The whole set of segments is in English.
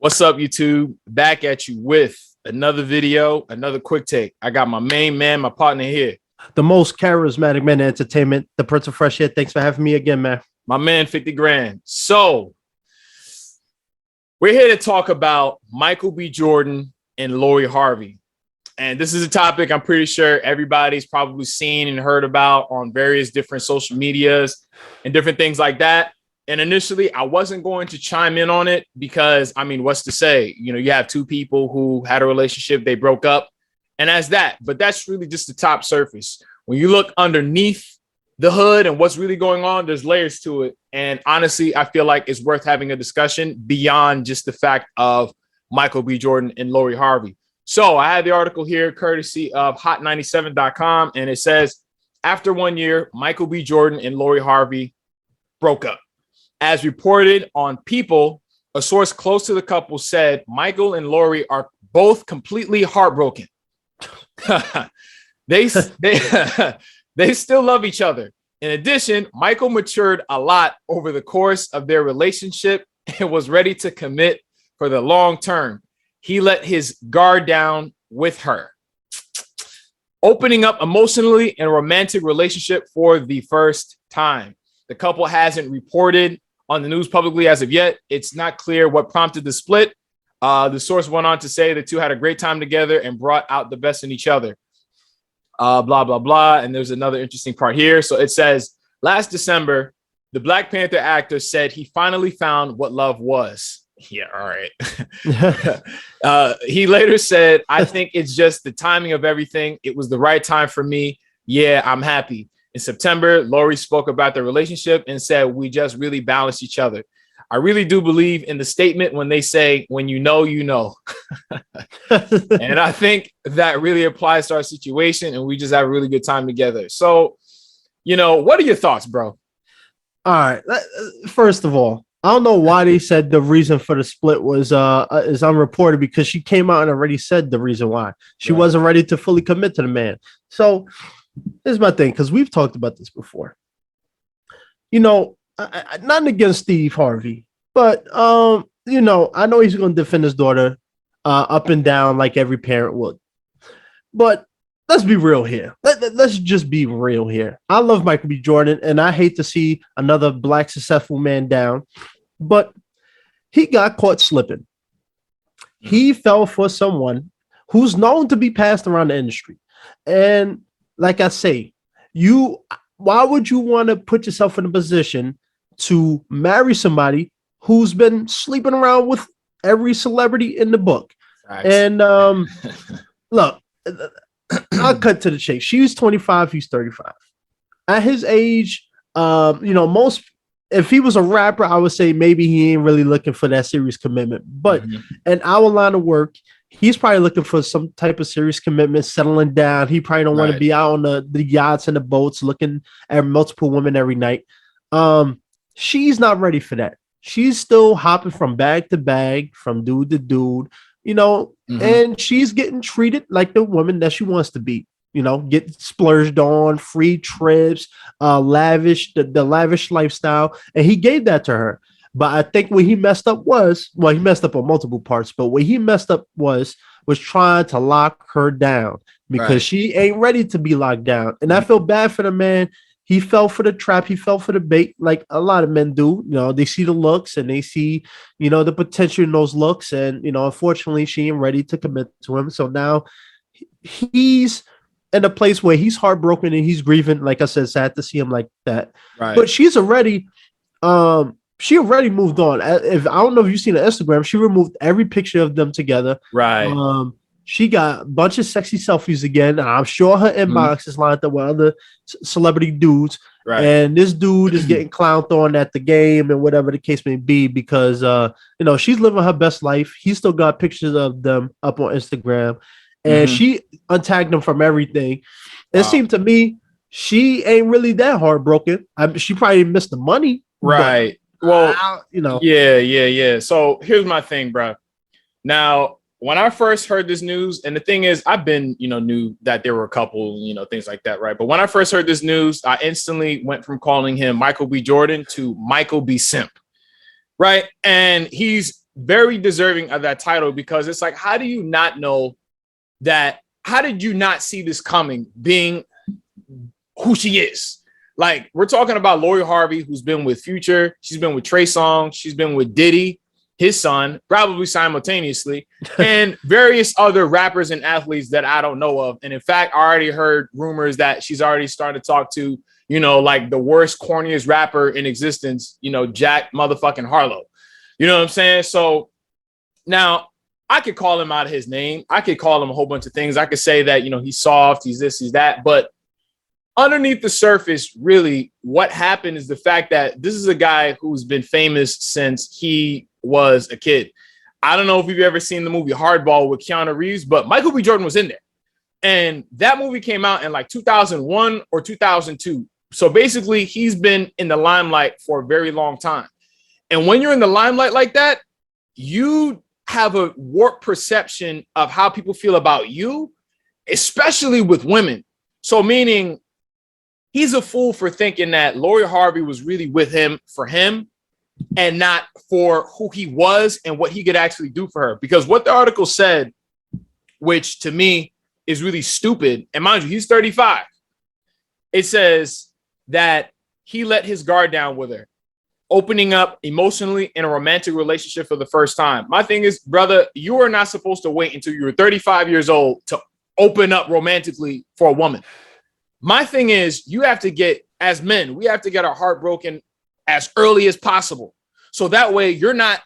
What's up, YouTube? Back at you with another video, another quick take. I got my main man, my partner here. The most charismatic man in entertainment, the Prince of Fresh Air. Thanks for having me again, man. My man, 50 grand. So, we're here to talk about Michael B. Jordan and Lori Harvey. And this is a topic I'm pretty sure everybody's probably seen and heard about on various different social medias and different things like that. And initially, I wasn't going to chime in on it because, I mean, what's to say? You know, you have two people who had a relationship, they broke up, and that's that. But that's really just the top surface. When you look underneath the hood and what's really going on, there's layers to it. And honestly, I feel like it's worth having a discussion beyond just the fact of Michael B. Jordan and Lori Harvey. So I had the article here, courtesy of hot97.com, and it says, after 1 year, Michael B. Jordan and Lori Harvey broke up. As reported on People, a source close to the couple said Michael and Lori are both completely heartbroken. They still love each other. In addition, Michael matured a lot over the course of their relationship and was ready to commit for the long term. He let his guard down with her, opening up emotionally in a romantic relationship for the first time. The couple hasn't reported on the news publicly as of yet. It's not clear what prompted the split. The source went on to say the two had a great time together and brought out the best in each other. Blah, blah, blah. And there's another interesting part here. So it says, last December, the Black Panther actor said he finally found what love was. Yeah, all right. He later said, I think it's just the timing of everything. It was the right time for me. Yeah, I'm happy. In September, Lori spoke about their relationship and said, we just really balanced each other. I really do believe in the statement when they say, when you know, you know. And I think that really applies to our situation, and we just have a really good time together. So, you know, what are your thoughts, bro? All right. First of all, I don't know why they said the reason for the split was is unreported, because she came out and already said the reason why. She wasn't ready to fully commit to the man. So here's my thing, because we've talked about this before. You know, nothing against Steve Harvey, but you know, I know he's going to defend his daughter up and down like every parent would. But let's be real here. Let's just be real here. I love Michael B. Jordan, and I hate to see another Black successful man down, but he got caught slipping. He fell for someone who's known to be passed around the industry. And like I say, why would you want to put yourself in a position to marry somebody who's been sleeping around with every celebrity in the book? Facts. And look, I'll cut to the chase. She's 25, he's 35. At his age, you know, if he was a rapper, I would say maybe he ain't really looking for that serious commitment. But in our line of work, he's probably looking for some type of serious commitment, settling down. He probably don't want to be out on the yachts and the boats looking at multiple women every night. She's not ready for that. She's still hopping from bag to bag, from dude to dude, you know, and she's getting treated like the woman that she wants to be, you know, get splurged on, free trips, lavish, the lavish lifestyle. And he gave that to her. But I think what he messed up was, well, he messed up on multiple parts, but what he messed up was trying to lock her down, because she ain't ready to be locked down. And I feel bad for the man. He fell for the trap. He fell for the bait, like a lot of men do. You know, they see the looks and they see, you know, the potential in those looks. And, you know, unfortunately, she ain't ready to commit to him. So now he's in a place where he's heartbroken and he's grieving. Like I said, sad to see him like that. But she's already, she already moved on. If I don't know if you've seen her Instagram, she removed every picture of them together. She got a bunch of sexy selfies again. I'm sure her inbox is lined up with other celebrity dudes. And this dude is getting clowned on at the game and whatever the case may be, because you know, she's living her best life. He still got pictures of them up on Instagram, and she untagged him from everything. It seemed to me she ain't really that heartbroken. She probably missed the money. Well, you know. Yeah. So here's my thing, bro. Now, when I first heard this news, and the thing is, I've been, you know, knew that there were a couple, you know, things like that, right? But when I first heard this news, I instantly went from calling him Michael B. Jordan to Michael B. Simp, right? And he's very deserving of that title, because it's like, how do you not know that? How did you not see this coming, being who she is? Like, we're talking about Lori Harvey, who's been with Future. She's been with Trey Songz. She's been with Diddy, his son, probably simultaneously, and various other rappers and athletes that I don't know of. And in fact, I already heard rumors that she's already started to talk to, you know, like the worst, corniest rapper in existence, you know, Jack motherfucking Harlow. You know what I'm saying? So now I could call him out of his name. I could call him a whole bunch of things. I could say that, you know, he's soft, he's this, he's that. But underneath the surface, really, what happened is the fact that this is a guy who's been famous since he was a kid. I don't know if you've ever seen the movie Hardball with Keanu Reeves, but Michael B. Jordan was in there. And that movie came out in like 2001 or 2002. So basically, he's been in the limelight for a very long time. And when you're in the limelight like that, you have a warped perception of how people feel about you, especially with women. So meaning, he's a fool for thinking that Lori Harvey was really with him for him and not for who he was and what he could actually do for her. Because what the article said, which to me is really stupid, and mind you, he's 35. It says that he let his guard down with her, opening up emotionally in a romantic relationship for the first time. My thing is, brother, you are not supposed to wait until you're 35 years old to open up romantically for a woman. My thing is, you have to get, as men, we have to get our heart broken as early as possible. So that way you're not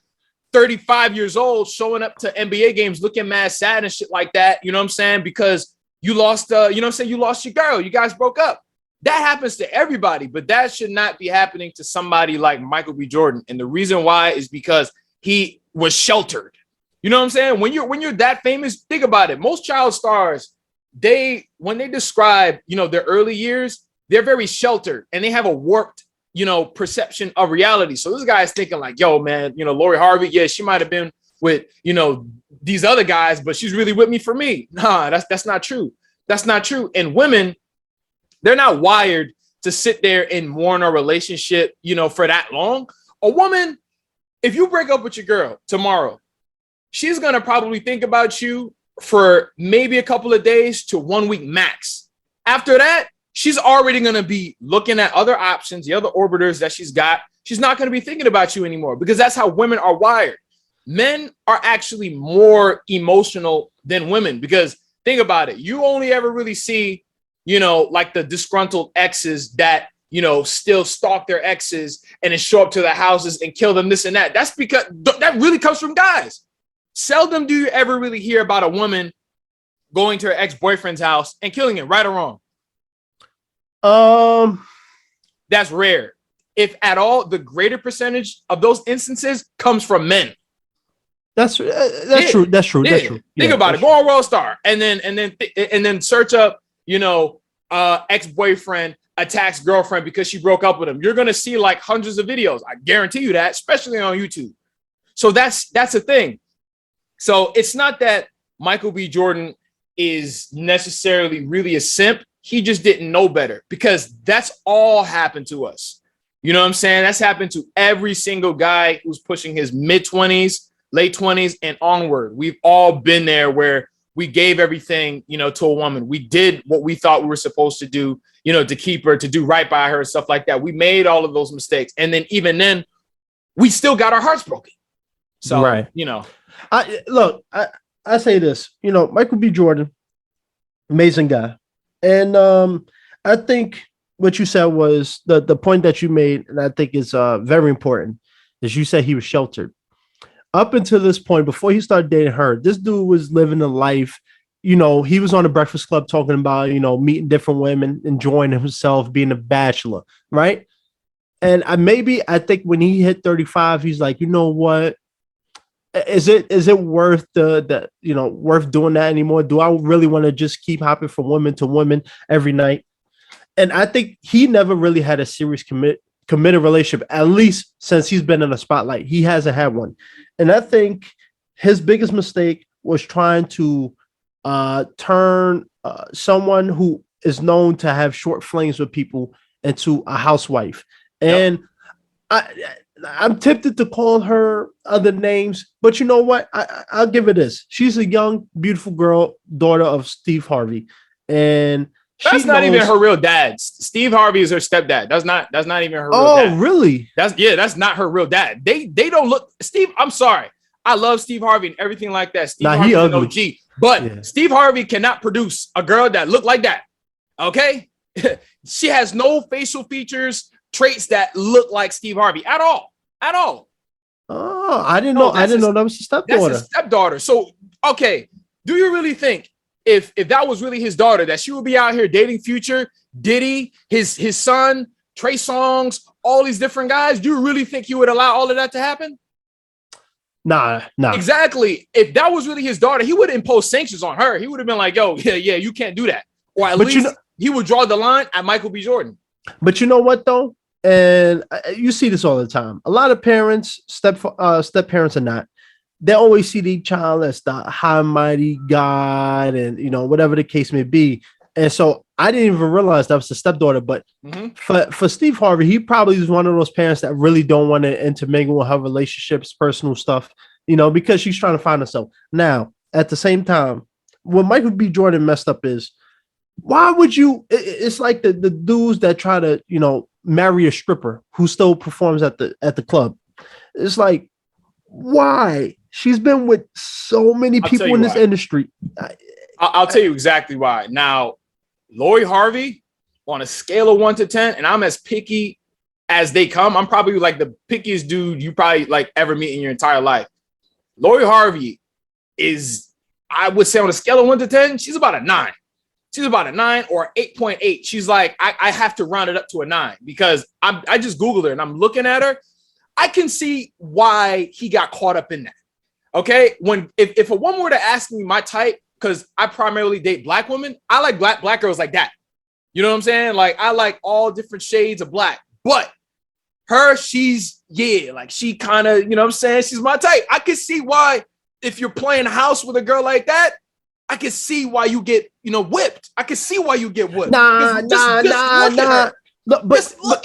35 years old showing up to NBA games looking mad sad and shit like that. You know what I'm saying? Because you lost, you know what I'm saying? You lost your girl. You guys broke up. That happens to everybody, but that should not be happening to somebody like Michael B. Jordan. And the reason why is because he was sheltered. You know what I'm saying? When you're that famous, think about it. Most child stars, when they describe, you know, their early years, they're very sheltered and they have a warped, you know, perception of reality. So this guy's thinking like, yo, man, you know, Lori Harvey, yeah, she might have been with, you know, these other guys, but she's really with me for me. Nah, that's not true. That's not true. And women, they're not wired to sit there and mourn a relationship, you know, for that long. A woman, if you break up with your girl tomorrow, she's going to probably think about you for maybe a couple of days to 1 week max. After that, she's already going to be looking at other options, the other orbiters that she's got. She's not going to be thinking about you anymore, because that's how women are wired. Men are actually more emotional than women, because think about it. You only ever really see, you know, like the disgruntled exes that, you know, still stalk their exes and then show up to their houses and kill them, this and that. That's because that really comes from guys. Seldom do you ever really hear about a woman going to her ex-boyfriend's house and killing him, right or wrong? That's rare. If at all, the greater percentage of those instances comes from men. That's true. That's true. Think about it. Go on World Star and then search up, you know, ex-boyfriend attacks girlfriend because she broke up with him. You're gonna see like hundreds of videos. I guarantee you that, especially on YouTube. So that's a thing. So it's not that Michael B. Jordan is necessarily really a simp. He just didn't know better, because that's all happened to us. You know what I'm saying? That's happened to every single guy who's pushing his mid-20s, late 20s, and onward. We've all been there where we gave everything, you know, to a woman. We did what we thought we were supposed to do, you know, to keep her, to do right by her, stuff like that. We made all of those mistakes. And then even then, we still got our hearts broken. So, right. You know. I say this, you know, Michael B. Jordan, amazing guy. And I think what you said was the point that you made, and I think is very important, is you said he was sheltered. Up until this point, before he started dating her, this dude was living a life. You know, he was on the Breakfast Club talking about, you know, meeting different women, enjoying himself, being a bachelor, right? And I think when he hit 35, he's like, you know what? Is it worth the you know, worth doing that anymore? Do I really want to just keep hopping from woman to woman every night? And I think he never really had a serious committed relationship, at least since he's been in the spotlight. He hasn't had one. And I think his biggest mistake was trying to turn someone who is known to have short flames with people into a housewife. And I'm tempted to call her other names, but you know what? I'll give her this. She's a young, beautiful girl, daughter of Steve Harvey, and That's she not even knows. her real dad. Steve Harvey is her stepdad. That's not even her real Oh, dad. really? That's not her real dad. They don't look. Steve, I'm sorry. I love Steve Harvey and everything like that. Steve Nah, Harvey's he an ugly. OG, but Yeah. Steve Harvey cannot produce a girl that look like that. Okay, she has no facial features, traits that look like Steve Harvey at all, at all. Oh, I didn't No, know. I didn't know that was his that's stepdaughter. his stepdaughter. So, okay, do you really think if that was really his daughter, that she would be out here dating Future, Diddy, his son, Trey Songz, all these different guys? Do you really think he would allow all of that to happen? Nah. Exactly. If that was really his daughter, he would impose sanctions on her. He would have been like, "Yo, yeah, you can't do that," or at But least he would draw the line at Michael B. Jordan. But you know what though, and you see this all the time. A lot of parents, step parents, or not, they always see the child as the high mighty God, and whatever the case may be. And so I didn't even realize that was the stepdaughter. But for Steve Harvey, he probably is one of those parents that really don't want to intermingle with her relationships, personal stuff, because she's trying to find herself. Now, at the same time, what Michael B. Jordan messed up is, why would you? It's like the dudes that try to, marry a stripper who still performs at the club. It's like, why? She's been with so many people in this industry. I'll tell you exactly why. Now, Lori Harvey, on a scale of 1 to 10, and I'm as picky as they come. I'm probably like the pickiest dude you probably like ever meet in your entire life. Lori Harvey is, I would say, on a scale of 1 to 10, she's about a 9. She's about a 9 or 8.8. She's like, I have to round it up to a 9 because I just Googled her and I'm looking at her. I can see why he got caught up in that. Okay. If a woman were to ask me my type, because I primarily date black women, I like black girls like that. You know what I'm saying? Like, I like all different shades of black, but her, she's, like she kind of, what I'm saying? She's my type. I can see why, if you're playing house with a girl like that, I can see why you get, whipped. I can see why you get whipped. Nah. Look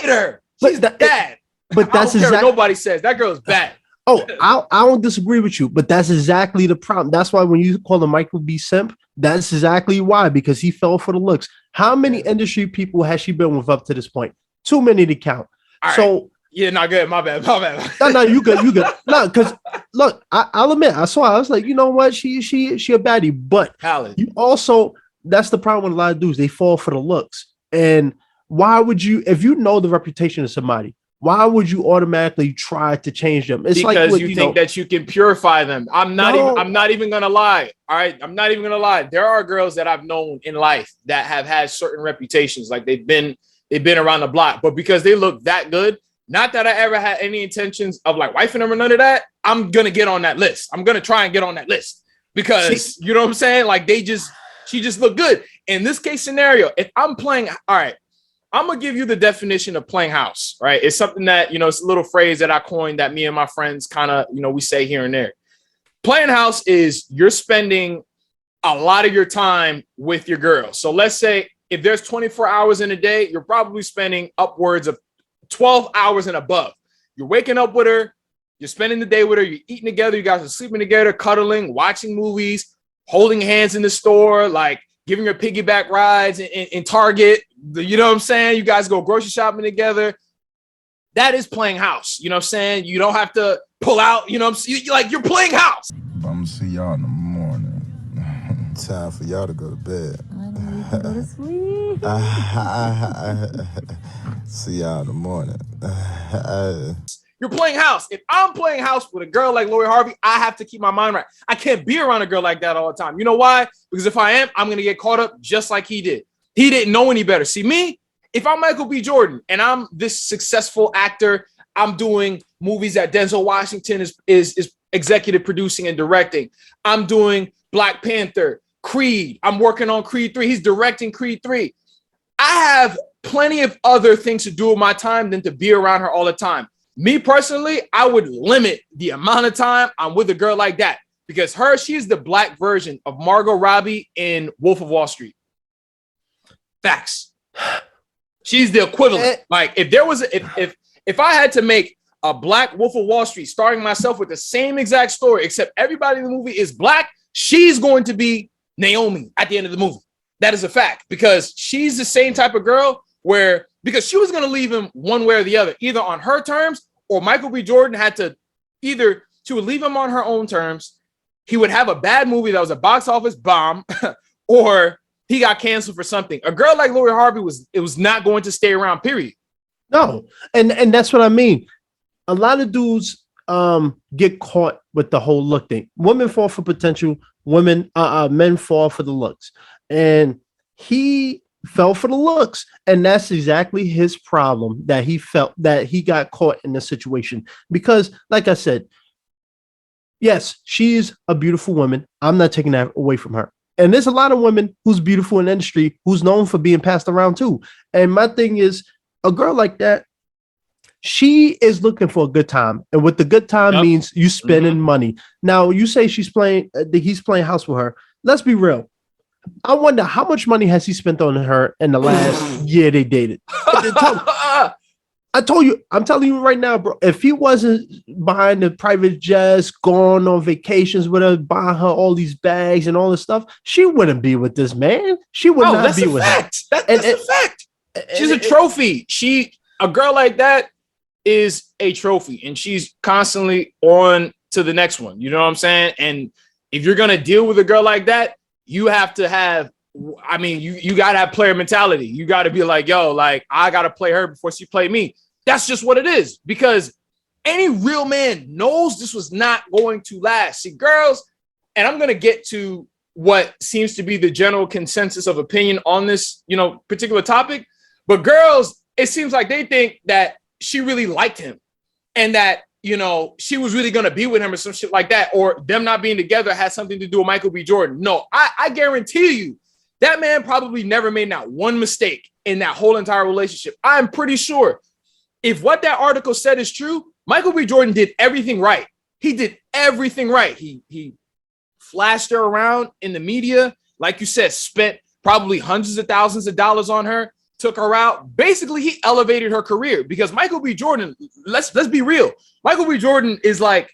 at her. She's bad. But that's exactly nobody says that girl's bad. Oh, I don't disagree with you, but that's exactly the problem. That's why when you call him Michael B. Simp, that's exactly why, because he fell for the looks. How many industry people has she been with up to this point? Too many to count. All right. Not good. My bad. No, you good. No, because look, I'll admit, I was like, you know what? She a baddie, but you also, that's the problem with a lot of dudes. They fall for the looks. And why would you, if you know the reputation of somebody, why would you automatically try to change them? It's because like you think that you can purify them. I'm not even gonna lie. All right. I'm not even gonna lie. There are girls that I've known in life that have had certain reputations. Like they've been around the block, but because they look that good, not that I ever had any intentions of like wifing them or none of that, I'm gonna get on that list. I'm gonna try and get on that list because you know what I'm saying? Like she just looked good. In this case scenario, if I'm playing, all right, I'm gonna give you the definition of playing house, right? It's something that, it's a little phrase that I coined that me and my friends kind of, we say here and there. Playing house is you're spending a lot of your time with your girl. So let's say if there's 24 hours in a day, you're probably spending upwards of 12 hours and above. You're waking up with her, you're spending the day with her, you're eating together, you guys are sleeping together, cuddling, watching movies, holding hands in the store, like giving her piggyback rides in Target. You know what I'm saying? You guys go grocery shopping together. That is playing house. You know what I'm saying? You don't have to pull out, you're playing house. I'm gonna see y'all in the morning. Time for y'all to go to bed. I need to go to sleep. See y'all in the morning. You're playing house. If I'm playing house with a girl like Lori Harvey, I have to keep my mind right. I can't be around a girl like that all the time. You know why? Because if I am, I'm going to get caught up just like he did. He didn't know any better. See, me, if I'm Michael B. Jordan and I'm this successful actor, I'm doing movies that Denzel Washington is executive producing and directing. I'm doing Black Panther, Creed. I'm working on Creed 3. He's directing Creed 3. I have plenty of other things to do with my time than to be around her all the time. Me personally, I would limit the amount of time I'm with a girl like that because she's the black version of Margot Robbie in Wolf of Wall Street. Facts. She's the equivalent. Like if there was, if I had to make a Black Wolf of Wall Street starring myself with the same exact story, except everybody in the movie is Black, she's going to be Naomi at the end of the movie. That is a fact, because she's the same type of girl where, because she was going to leave him one way or the other, either on her terms, or Michael B. Jordan had to either, she would leave him on her own terms, he would have a bad movie that was a box office bomb, or he got canceled for something. A girl like Lori Harvey was not going to stay around, period. No, and that's what I mean. A lot of dudes get caught with the whole look thing. Women fall for potential, men fall for the looks. And he fell for the looks, and that's exactly his problem, that he felt that he got caught in this situation. Because like I said, yes, she's a beautiful woman. I'm not taking that away from her. And there's a lot of women who's beautiful in the industry who's known for being passed around too. And my thing is, a girl like that, she is looking for a good time. And what the good time means, you spending money. Now, you say he's playing house with her. Let's be real. I wonder how much money has he spent on her in the last year they dated. I'm telling you right now, bro, if he wasn't behind the private jets, going on vacations with her, buying her all these bags and all this stuff, she wouldn't be with this man. She would not be with him. That's a fact. She's a trophy. A girl like that is a trophy, and she's constantly on to the next one. You know what I'm saying? And if you're going to deal with a girl like that, you have to have, I mean, you got to have player mentality. You got to be like, yo, like, I got to play her before she play me. That's just what it is, because any real man knows this was not going to last. See, girls, and I'm going to get to what seems to be the general consensus of opinion on this, particular topic, but girls, it seems like they think that she really liked him and that, she was really going to be with him or some shit like that, or them not being together has something to do with Michael B. Jordan. No, I guarantee you that man probably never made not one mistake in that whole entire relationship. I'm pretty sure if what that article said is true, Michael B. Jordan did everything right. He did everything right. He flashed her around in the media. Like you said, spent probably hundreds of thousands of dollars on her, took her out. Basically, he elevated her career, because Michael B. Jordan, let's be real. Michael B. Jordan is like,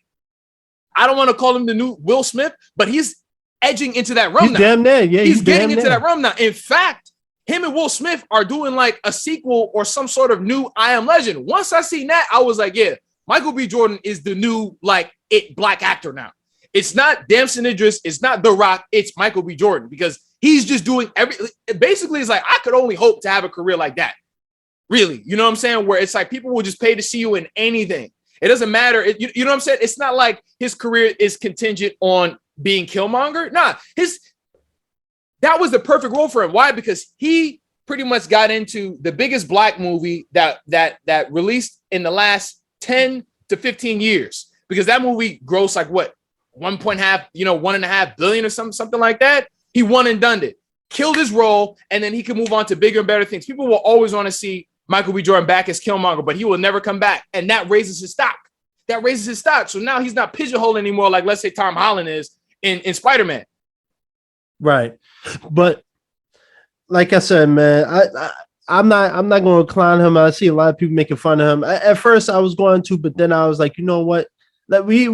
I don't want to call him the new Will Smith, but he's edging into that realm now. Damn near. Yeah, he's getting into that realm now. In fact, him and Will Smith are doing like a sequel or some sort of new I Am Legend. Once I seen that, I was like, yeah, Michael B. Jordan is the new black actor now. It's not Damson Idris, it's not The Rock, it's Michael B. Jordan, because he's just doing basically it's like, I could only hope to have a career like that. Really, you know what I'm saying? Where it's like people will just pay to see you in anything. It doesn't matter. You know what I'm saying? It's not like his career is contingent on being Killmonger. Nah, that was the perfect role for him. Why? Because he pretty much got into the biggest black movie that released in the last 10 to 15 years. Because that movie grossed like what? 1.5 billion or something like that. He won and done it. Killed his role, and then he can move on to bigger and better things. People will always want to see Michael B. Jordan back as Killmonger, but he will never come back. And that raises his stock. So now he's not pigeonholed anymore, like let's say Tom Holland is in Spider-Man. Right. But like I said, man, I'm not going to clown him. I see a lot of people making fun of him. At first I was going to, but then I was like, you know what? That we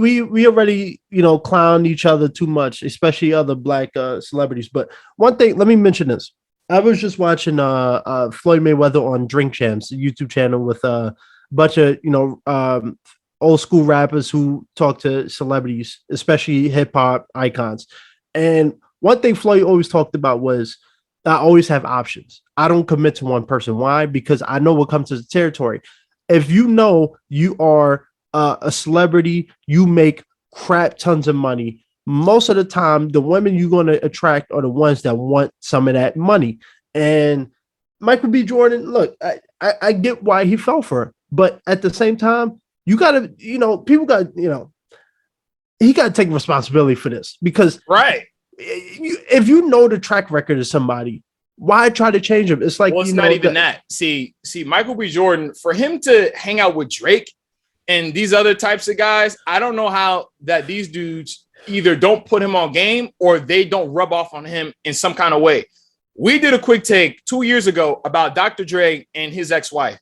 already, clown each other too much, especially other black celebrities. But one thing, let me mention this. I was just watching Floyd Mayweather on Drink Champs, the YouTube channel, with a bunch of, old school rappers who talk to celebrities, especially hip hop icons. And one thing Floyd always talked about was, I always have options. I don't commit to one person. Why? Because I know what comes to the territory. If you know you are a celebrity, you make crap tons of money, most of the time the women you're going to attract are the ones that want some of that money. And Michael B. Jordan, look, I get why he fell for it, but at the same time, you gotta, people got, he got to take responsibility for this, because right, if you know the track record of somebody, why try to change him? It's like, well, it's not even that. See, Michael B. Jordan, for him to hang out with Drake and these other types of guys, I don't know how that these dudes either don't put him on game or they don't rub off on him in some kind of way. We did a quick take 2 years ago about Dr. Dre and his ex-wife.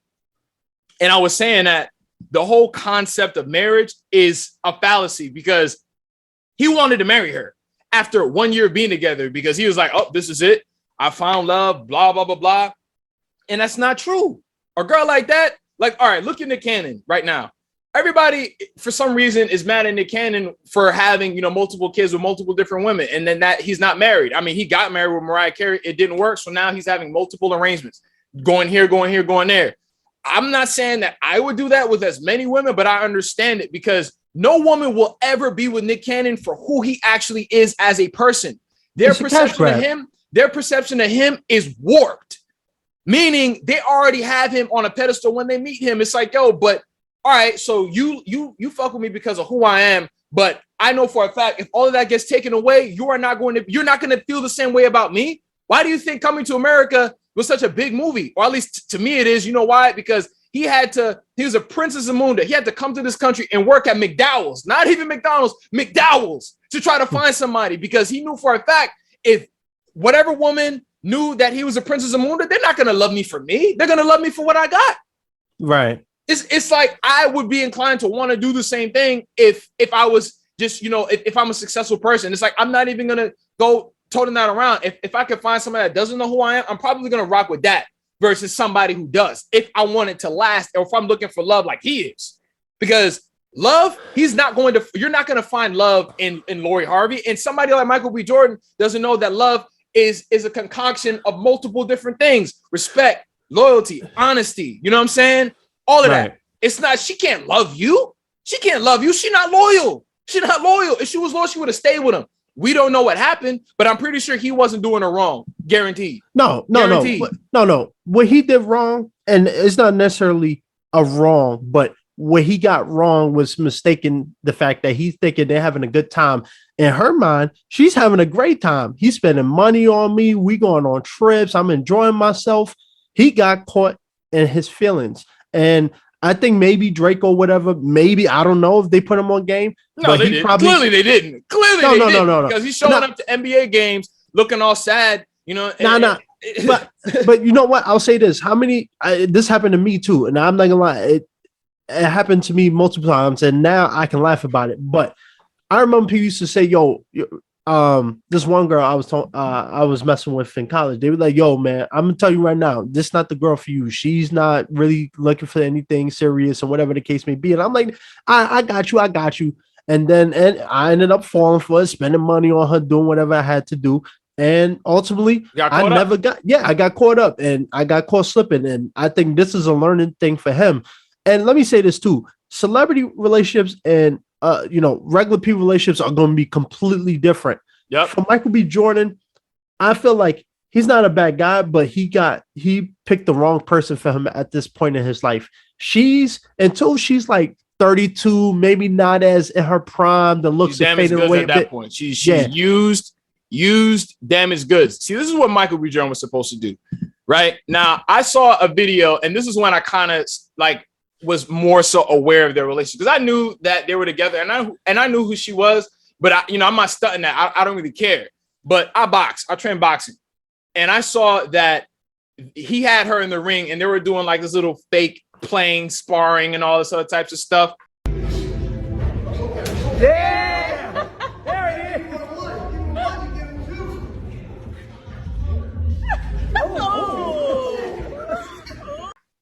And I was saying that the whole concept of marriage is a fallacy because he wanted to marry her after 1 year of being together because he was like, oh, this is it. I found love, blah, blah, blah, blah. And that's not true. A girl like that, like, all right, look at Nick Cannon right now. Everybody, for some reason, is mad at Nick Cannon for having, multiple kids with multiple different women. And then that he's not married. I mean, he got married with Mariah Carey. It didn't work. So now he's having multiple arrangements, going here, going there. I'm not saying that I would do that with as many women, but I understand it because no woman will ever be with Nick Cannon for who he actually is as a person. Their perception of him is warped, meaning they already have him on a pedestal when they meet him. It's like, yo, but all right, so you fuck with me because of who I am, but I know for a fact if all of that gets taken away, you're not going to feel the same way about me. Why do you think Coming to America was such a big movie? Or at least to me it is. You know why? Because he was a Prince of Zamunda. He had to come to this country and work at McDowell's, not even McDonald's, McDowell's, to try to find somebody because he knew for a fact if whatever woman knew that he was a Prince of Zamunda, they're not going to love me for me. They're going to love me for what I got. Right. It's like I would be inclined to want to do the same thing if I was just, if I'm a successful person. It's like I'm not even going to go toting that around. If I could find somebody that doesn't know who I am, I'm probably going to rock with that versus somebody who does. If I want it to last or if I'm looking for love like he is. Because love, you're not going to find love in Lori Harvey. And somebody like Michael B. Jordan doesn't know that love is a concoction of multiple different things. Respect, loyalty, honesty. You know what I'm saying? All of that. It's not, she can't love you. She can't love you. She's not loyal. She's not loyal. If she was loyal, she would have stayed with him. We don't know what happened, but I'm pretty sure he wasn't doing her wrong. Guaranteed. No. What he did wrong, and it's not necessarily a wrong, but what he got wrong was mistaking the fact that he's thinking they're having a good time. In her mind, she's having a great time. He's spending money on me. We going on trips. I'm enjoying myself. He got caught in his feelings. And I think maybe Drake or whatever, maybe, I don't know if they put him on game. No, they didn't. Clearly they didn't. No. Because he's showing up to NBA games looking all sad, But you know what? I'll say this. This happened to me too. And I'm not gonna lie. It happened to me multiple times. And now I can laugh about it. But I remember people used to say, yo, this one girl I was messing with in college, they were like, yo, man, I'm gonna tell you right now, this is not the girl for you. She's not really looking for anything serious or whatever the case may be. And I'm like, I got you. And I ended up falling for it, spending money on her, doing whatever I had to do. And ultimately, I got caught up and I got caught slipping. And I think this is a learning thing for him. And let me say this too, celebrity relationships and regular people relationships are going to be completely different. Yep. For Michael B. Jordan, I feel like he's not a bad guy, but he picked the wrong person for him at this point in his life. Until she's like 32, maybe not as in her prime, the looks are fading away at that point. She's used damaged goods. See, this is what Michael B. Jordan was supposed to do. Right now, I saw a video, and this is when I kind of was more so aware of their relationship because I knew that they were together and I knew who she was, but I'm not stunting that. I don't really care, but I train boxing, and I saw that he had her in the ring and they were doing like this little fake playing, sparring and all this other types of stuff. Yeah! There it is!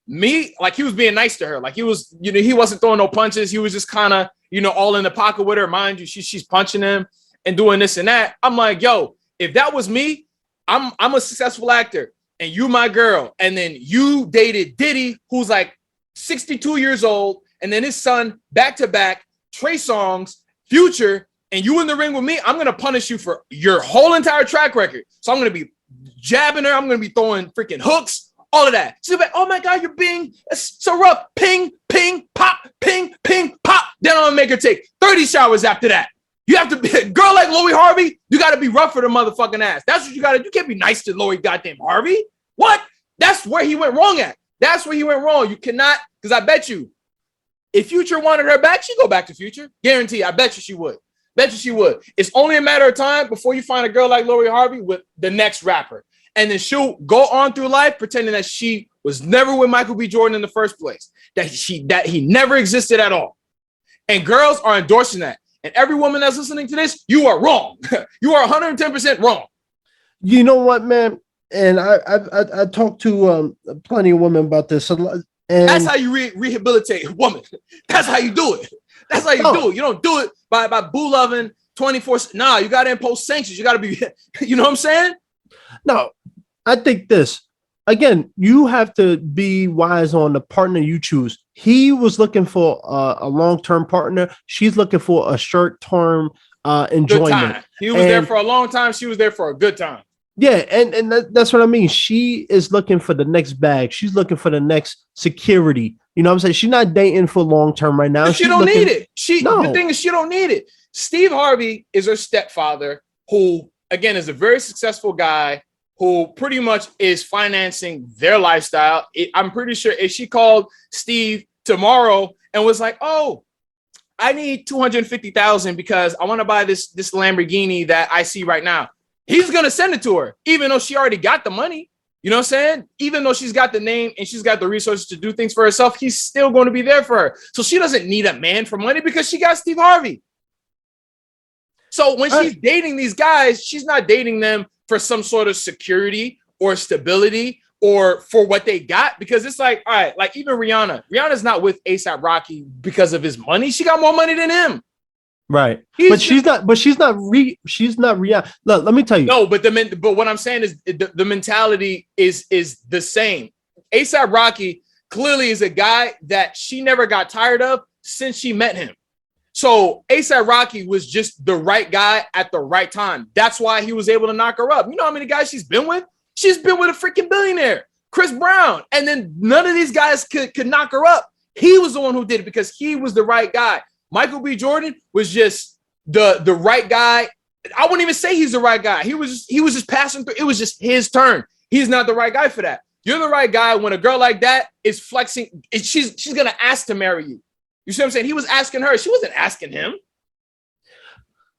Me, like he was being nice to her. Like he was, he wasn't throwing no punches. He was just kind of, all in the pocket with her. Mind you, she's punching him and doing this and that. I'm like, yo, if that was me, I'm a successful actor and you my girl. And then you dated Diddy, who's like 62 years old. And then his son, back to back, Trey Songz, Future, and you in the ring with me, I'm going to punish you for your whole entire track record. So I'm going to be jabbing her. I'm going to be throwing freaking hooks, all of that. She's like, oh my God, you're being so rough. Ping, ping, pop, ping, ping, pop. Then I'm going to make her take 30 showers after that. You have to be a girl like Lori Harvey. You got to be rough for the motherfucking ass. That's what you got to do. You can't be nice to Lori goddamn Harvey. What? That's where he went wrong at. That's where he went wrong. You cannot, because I bet you, if Future wanted her back, she'd go back to Future. Guarantee. I bet you she would. Bet you she would. It's only a matter of time before you find a girl like Lori Harvey with the next rapper. And then she'll go on through life pretending that she was never with Michael B. Jordan in the first place, that he never existed at all. And girls are endorsing that. And every woman that's listening to this, you are wrong. You are 110% wrong. You know what, man? And I talked to plenty of women about this. And that's how you rehabilitate a woman. That's how you do it. That's how you do it. You don't do it by boo loving 24. Nah, you got to impose sanctions. You got to be, you know what I'm saying? No, I think this. Again, you have to be wise on the partner you choose. He was looking for a long-term partner. She's looking for a short-term enjoyment. He was there for a long time. She was there for a good time. Yeah, and that's what I mean. She is looking for the next bag. She's looking for the next security. You know what I'm saying? She's not dating for long-term right now. She don't need it. The thing is, she don't need it. Steve Harvey is her stepfather, who, again, is a very successful guy who pretty much is financing their lifestyle. I'm pretty sure if she called Steve tomorrow and was like, oh, I need $250,000 because I want to buy this Lamborghini that I see right now, he's going to send it to her, even though she already got the money. You know what I'm saying? Even though she's got the name and she's got the resources to do things for herself, he's still going to be there for her. So she doesn't need a man for money because she got Steve Harvey. So when she's dating these guys, she's not dating them for some sort of security or stability or for what they got, because it's like, all right, like even Rihanna's not with A$AP Rocky because of his money. She got more money than him. Right. She's not Rihanna. Look, let me tell you. No, but what I'm saying is the mentality is the same. A$AP Rocky clearly is a guy that she never got tired of since she met him. So A$AP Rocky was just the right guy at the right time. That's why he was able to knock her up. You know how many guys she's been with? She's been with a freaking billionaire, Chris Brown. And then none of these guys could knock her up. He was the one who did it because he was the right guy. Michael B. Jordan was just the right guy. I wouldn't even say he's the right guy. He was just passing through. It was just his turn. He's not the right guy for that. You're the right guy when a girl like that is flexing. She's going to ask to marry you. You see what I'm saying? He was asking her. She wasn't asking him.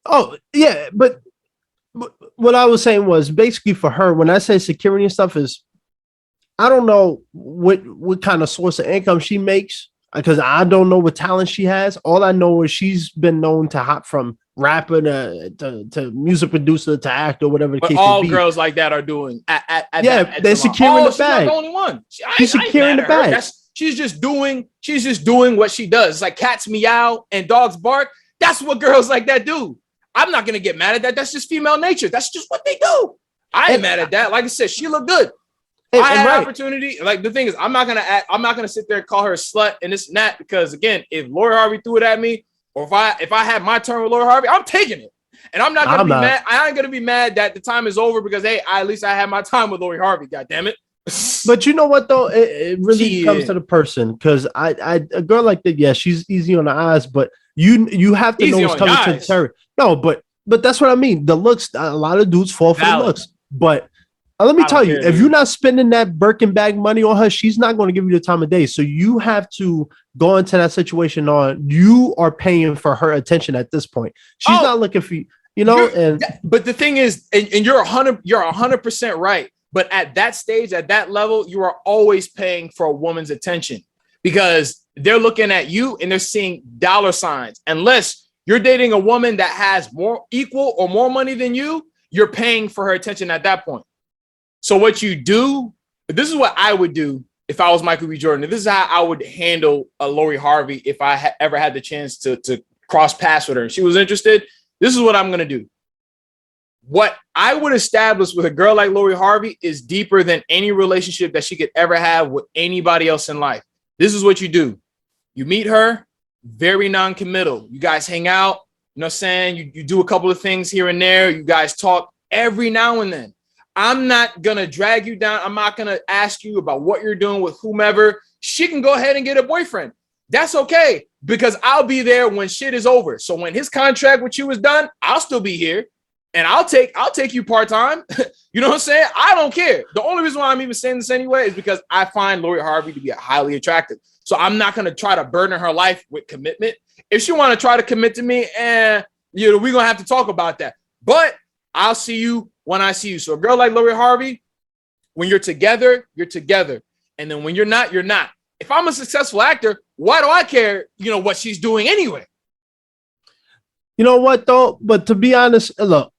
Oh, yeah. But what I was saying was basically for her, when I say security and stuff, is I don't know what kind of source of income she makes, because I don't know what talent she has. All I know is she's been known to hop from rapper to music producer to actor, whatever the case may be. All girls like that are doing. They're securing the bag. She's not the only one. She's securing the bag. She's just doing what she does. It's like cats meow and dogs bark. That's what girls like that do. I'm not gonna get mad at that. That's just female nature. That's just what they do. I ain't mad at that. Like I said, she looked good. I had an opportunity. Like the thing is, I'm not gonna sit there and call her a slut and this and that, because again, if Lori Harvey threw it at me, or if I had my turn with Lori Harvey, I'm taking it. And I'm not gonna be mad. I ain't gonna be mad that the time is over because hey, at least I had my time with Lori Harvey. God damn it. But you know what though, it really comes to the person, because a girl like that, yeah, she's easy on the eyes, but you have to know what's coming to the territory. No, but that's what I mean. The looks, a lot of dudes fall for the looks, but let me tell you, if you're not spending that Birkin bag money on her, she's not going to give you the time of day. So you have to go into that situation on you are paying for her attention at this point. She's not looking for you, you know. But the thing is, and you're 100% right. But at that stage, at that level, you are always paying for a woman's attention, because they're looking at you and they're seeing dollar signs. Unless you're dating a woman that has more equal or more money than you, you're paying for her attention at that point. So what you do, this is what I would do if I was Michael B. Jordan. This is how I would handle a Lori Harvey if I ever had the chance to cross paths with her and she was interested. This is what I'm going to do. What I would establish with a girl like Lori Harvey is deeper than any relationship that she could ever have with anybody else in life. This is what you do. You meet her, very non-committal. You guys hang out, you know what I'm saying? You do a couple of things here and there. You guys talk every now and then. I'm not going to drag you down. I'm not going to ask you about what you're doing with whomever. She can go ahead and get a boyfriend. That's okay, because I'll be there when shit is over. So when his contract with you is done, I'll still be here. And I'll take you part-time. You know what I'm saying? I don't care. The only reason why I'm even saying this anyway is because I find Lori Harvey to be highly attractive. So I'm not going to try to burden her life with commitment. If she want to try to commit to me, we're going to have to talk about that. But I'll see you when I see you. So a girl like Lori Harvey, when you're together, you're together. And then when you're not, you're not. If I'm a successful actor, why do I care, what she's doing anyway? You know what, though? But to be honest, look,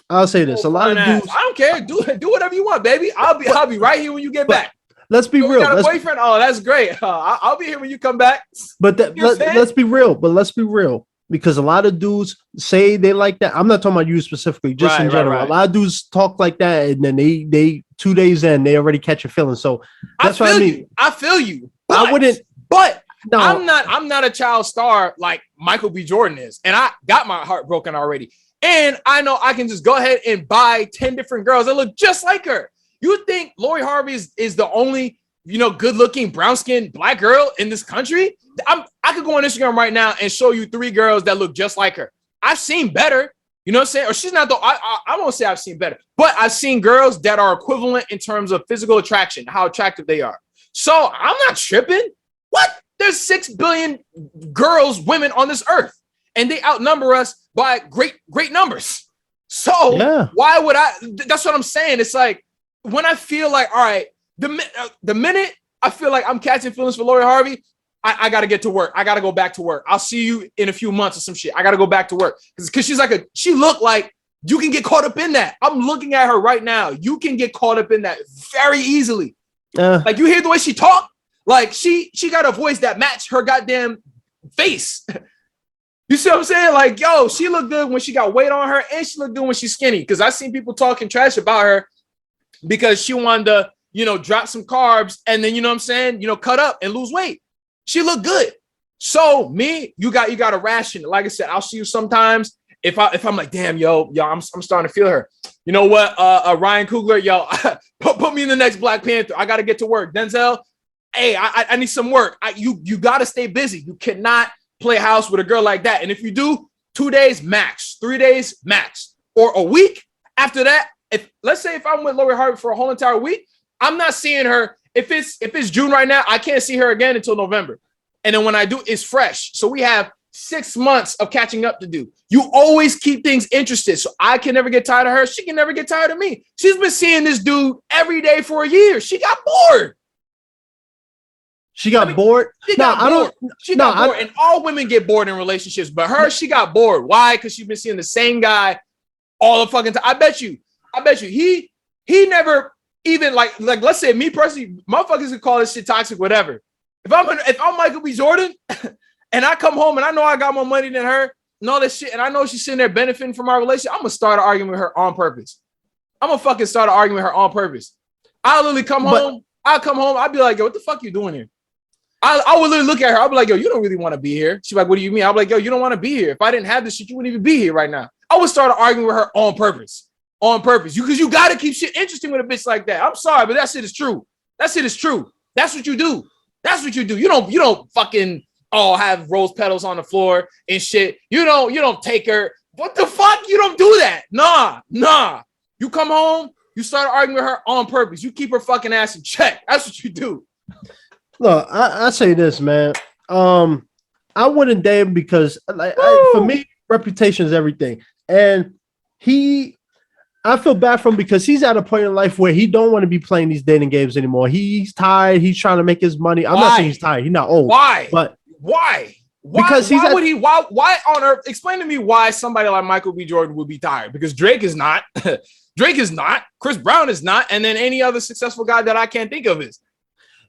I'll say this. A lot of dudes. I don't care. Do whatever you want, baby. I'll be right here when you get back. Let's be real. You got a boyfriend? Oh, that's great. I'll be here when you come back. But let's be real. But let's be real. Because a lot of dudes say they like that. I'm not talking about you specifically, just in general. Right. A lot of dudes talk like that, and then they 2 days in, they already catch a feeling. So that's what I mean. I feel you. I wouldn't. But no, I'm not a child star like Michael B. Jordan is, and I got my heart broken already. And I know I can just go ahead and buy 10 different girls that look just like her. You think Lori Harvey is the only good-looking brown-skinned black girl in this country? I could go on Instagram right now and show you 3 girls that look just like her. I've seen better, you know what I'm saying? Or she's not the, I won't say I've seen better, but I've seen girls that are equivalent in terms of physical attraction, how attractive they are. So I'm not tripping. What? There's 6 billion women on this earth, and they outnumber us by great numbers. So why would I? That's what I'm saying. It's like when I feel like, all right, the minute I feel like I'm catching feelings for Lori Harvey, I got to get to work. I got to go back to work. I'll see you in a few months or some shit. I got to go back to work because she looked like you can get caught up in that. I'm looking at her right now. You can get caught up in that very easily. Like you hear the way she talk, like she got a voice that matched her goddamn face. You see what I'm saying? Like, yo, she looked good when she got weight on her, and she looked good when she's skinny. Because I've seen people talking trash about her because she wanted to, drop some carbs and then, cut up and lose weight. She looked good. So you got to ration. Like I said, I'll see you sometimes. If I'm like, damn, yo, I'm starting to feel her. You know what? Ryan Coogler, yo, put me in the next Black Panther. I got to get to work. Denzel, hey, I need some work. You got to stay busy. You cannot play house with a girl like that. And if you do, 2 days max, 3 days max, or a week after that. Let's say if I'm with Lori Harvey for a whole entire week, I'm not seeing her. If it's June right now, I can't see her again until November. And then when I do, it's fresh. So we have 6 months of catching up to do. You always keep things interested. So I can never get tired of her. She can never get tired of me. She's been seeing this dude every day for a year. She got bored. She got bored. She got bored. And all women get bored in relationships, but she got bored. Why? Because she's been seeing the same guy all the fucking time. I bet you he never even like let's say me personally, motherfuckers could call this shit toxic, whatever. If I'm Michael B. Jordan and I come home and I know I got more money than her and all this shit, and I know she's sitting there benefiting from our relationship, I'm gonna start an argument with her on purpose. I'm gonna fucking start an argument with her on purpose. I'll literally come home. I'll be like, yo, what the fuck you doing here? I would literally look at her. I'll be like, yo, you don't really want to be here. She's like, what do you mean? I'll be like, yo, you don't want to be here. If I didn't have this shit, you wouldn't even be here right now. I would start arguing with her on purpose. Because you got to keep shit interesting with a bitch like that. I'm sorry, but that shit is true. That's what you do. You don't fucking have rose petals on the floor and shit. You don't take her. What the fuck? You don't do that. Nah. You come home, you start arguing with her on purpose. You keep her fucking ass in check. That's what you do. Look, I say this, man. I wouldn't date him because for me, reputation is everything. And I feel bad for him because he's at a point in life where he don't want to be playing these dating games anymore. He's tired. He's trying to make his money. I'm not saying he's tired. He's not old. Why? But why? Because why on earth? Explain to me why somebody like Michael B. Jordan would be tired. Because Drake is not. Drake is not. Chris Brown is not. And then any other successful guy that I can't think of is.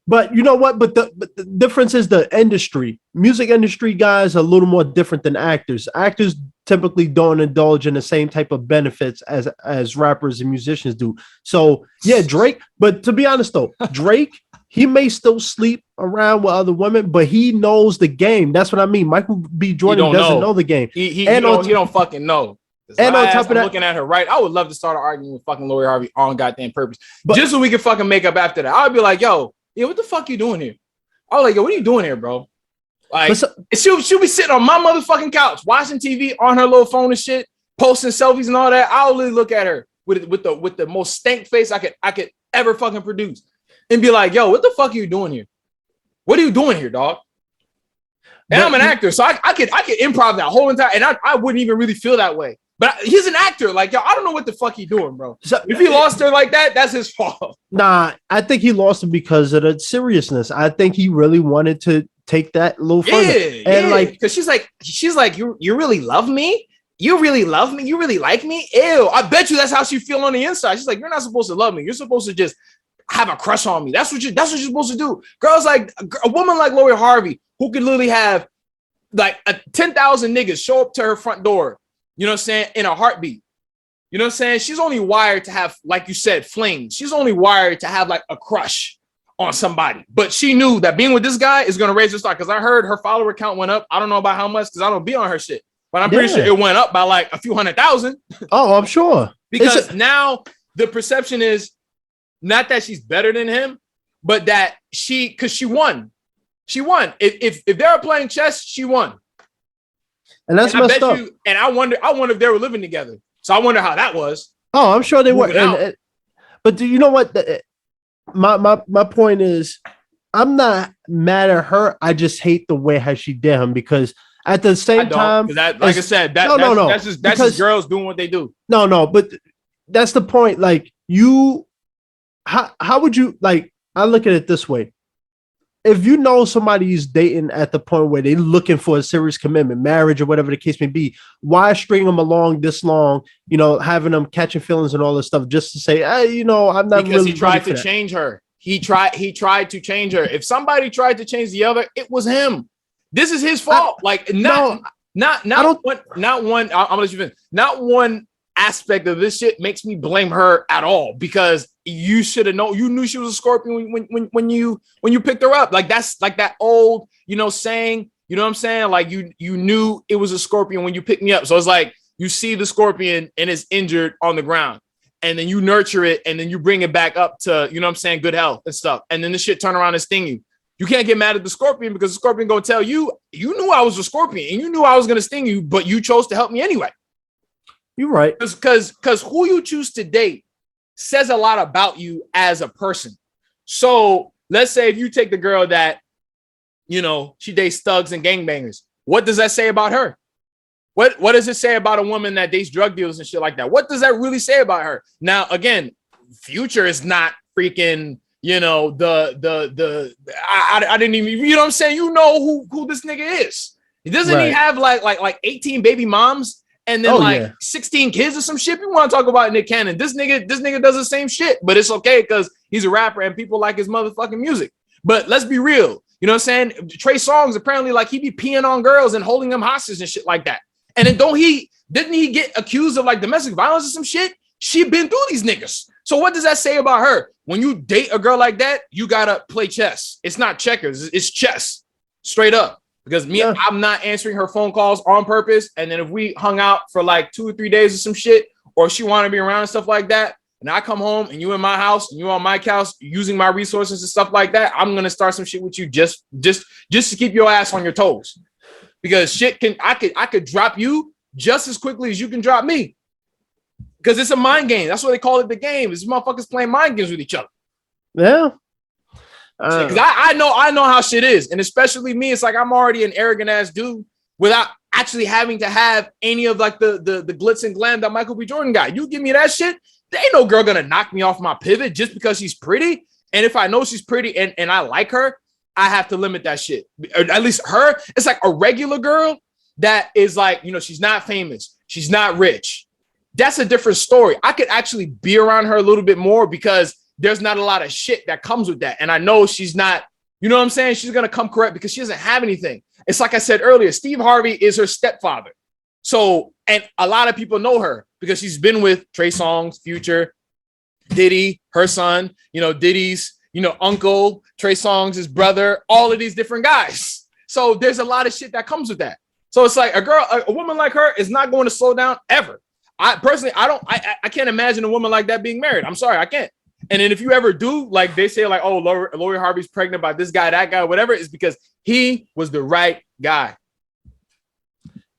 But you know what? But the difference is the industry. Music industry guys are a little more different than actors. Actors typically don't indulge in the same type of benefits as rappers and musicians do. So yeah, Drake. But to be honest though, Drake, he may still sleep around with other women, but he knows the game. That's what I mean. Michael B. Jordan doesn't know the game. He don't fucking know. And on top of that, looking at her right, I would love to start an argument with fucking Lori Harvey on goddamn purpose, just so we can fucking make up after that. I'd be like, yo. Yeah, what the fuck you doing here? I was like, yo, what are you doing here, bro? Like, she'll be sitting on my motherfucking couch, watching TV on her little phone and shit, posting selfies and all that. I'll really look at her with the most stank face I could ever fucking produce, and be like, yo, what the fuck are you doing here? What are you doing here, dog? And I'm an actor, so I could improv that whole entire, and I wouldn't even really feel that way. But he's an actor. Like, yo, I don't know what the fuck he doing, bro. So, if he lost her like that, that's his fault. Nah, I think he lost her because of the seriousness. I think he really wanted to take that a little further. And like, because she's like, you really love me? You really love me? You really like me? Ew. I bet you that's how she feel on the inside. She's like, you're not supposed to love me. You're supposed to just have a crush on me. That's what you're supposed to do. Girls like a woman like Lori Harvey, who could literally have like 10,000 niggas show up to her front door, you know what I'm saying, in a heartbeat. You know what I'm saying? She's only wired to have, like you said, flings. She's only wired to have like a crush on somebody. But she knew that being with this guy is going to raise her stock. Because I heard her follower count went up. I don't know about how much because I don't be on her shit. But I'm pretty sure it went up by like a few 100,000. Oh, I'm sure. Because now the perception is not that she's better than him, but that because she won. She won. If they were playing chess, she won. And that's messed up. And I wonder if they were living together. So I wonder how that was. Oh, I'm sure they were. But do you know what? My point is, I'm not mad at her. I just hate the way how she did him because at the same time, like I said, that's just girls doing what they do. No, but that's the point. Like how would you like? I look at it this way. If you know somebody's dating at the point where they're looking for a serious commitment, marriage or whatever the case may be, why string them along this long, you know, having them catching feelings and all this stuff just to say, hey, you know, I'm not because really he tried to change her. He tried to change her. If somebody tried to change the other, it was him. This is his fault. Not one aspect of this shit makes me blame her at all because you should have known. You knew she was a Scorpion when you picked her up. Like that's like that old, you know, saying, you know what I'm saying? Like you knew it was a Scorpion when you picked me up. So it's like you see the Scorpion and it's injured on the ground and then you nurture it and then you bring it back up to, you know what I'm saying, good health and stuff. And then the shit turn around and sting you. You can't get mad at the Scorpion because the Scorpion gonna tell you, you knew I was a Scorpion and you knew I was gonna sting you, but you chose to help me anyway. You're right. Because who you choose to date says a lot about you as a person. So let's say if you take the girl that, you know, she dates thugs and gangbangers. What does that say about her? What does it say about a woman that dates drug dealers and shit like that? What does that really say about her? Now, again, Future is not freaking, you know, I didn't even, you know what I'm saying? You know who this nigga is. Doesn't he have like 18 baby moms? And then 16 kids or some shit. You want to talk about Nick Cannon. This nigga does the same shit, but it's okay because he's a rapper and people like his motherfucking music. But let's be real. You know what I'm saying? Trey Songz apparently like he be peeing on girls and holding them hostage and shit like that. And then didn't he get accused of like domestic violence or some shit? She been through these niggas. So what does that say about her? When you date a girl like that, you gotta play chess. It's not checkers, it's chess. Straight up. Because I'm not answering her phone calls on purpose. And then if we hung out for like 2 or 3 days or some shit, or she want to be around and stuff like that, and I come home and you in my house and you on my couch using my resources and stuff like that, I'm gonna start some shit with you just to keep your ass on your toes. Because I could drop you just as quickly as you can drop me. Because it's a mind game. That's what they call it, the game. It's motherfuckers playing mind games with each other. Yeah. Because I know how shit is, and especially me, it's like I'm already an arrogant ass dude without actually having to have any of like the glitz and glam that Michael B. Jordan got. You give me that shit, there ain't no girl gonna knock me off my pivot just because she's pretty. And if I know she's pretty and I like her, I have to limit that shit. Or at least her, it's like a regular girl that is like, you know, she's not famous, she's not rich. That's a different story. I could actually be around her a little bit more because there's not a lot of shit that comes with that. And I know she's not, you know what I'm saying? She's going to come correct because she doesn't have anything. It's like I said earlier, Steve Harvey is her stepfather. So, and a lot of people know her because she's been with Trey Songz, Future, Diddy, her son, you know, Diddy's, you know, uncle, Trey Songz, his brother, all of these different guys. So there's a lot of shit that comes with that. So it's like a woman like her is not going to slow down ever. I personally, I can't imagine a woman like that being married. I'm sorry, I can't. And then if you ever do, like they say, like, oh, Lori Harvey's pregnant by this guy, that guy, whatever, it's because he was the right guy.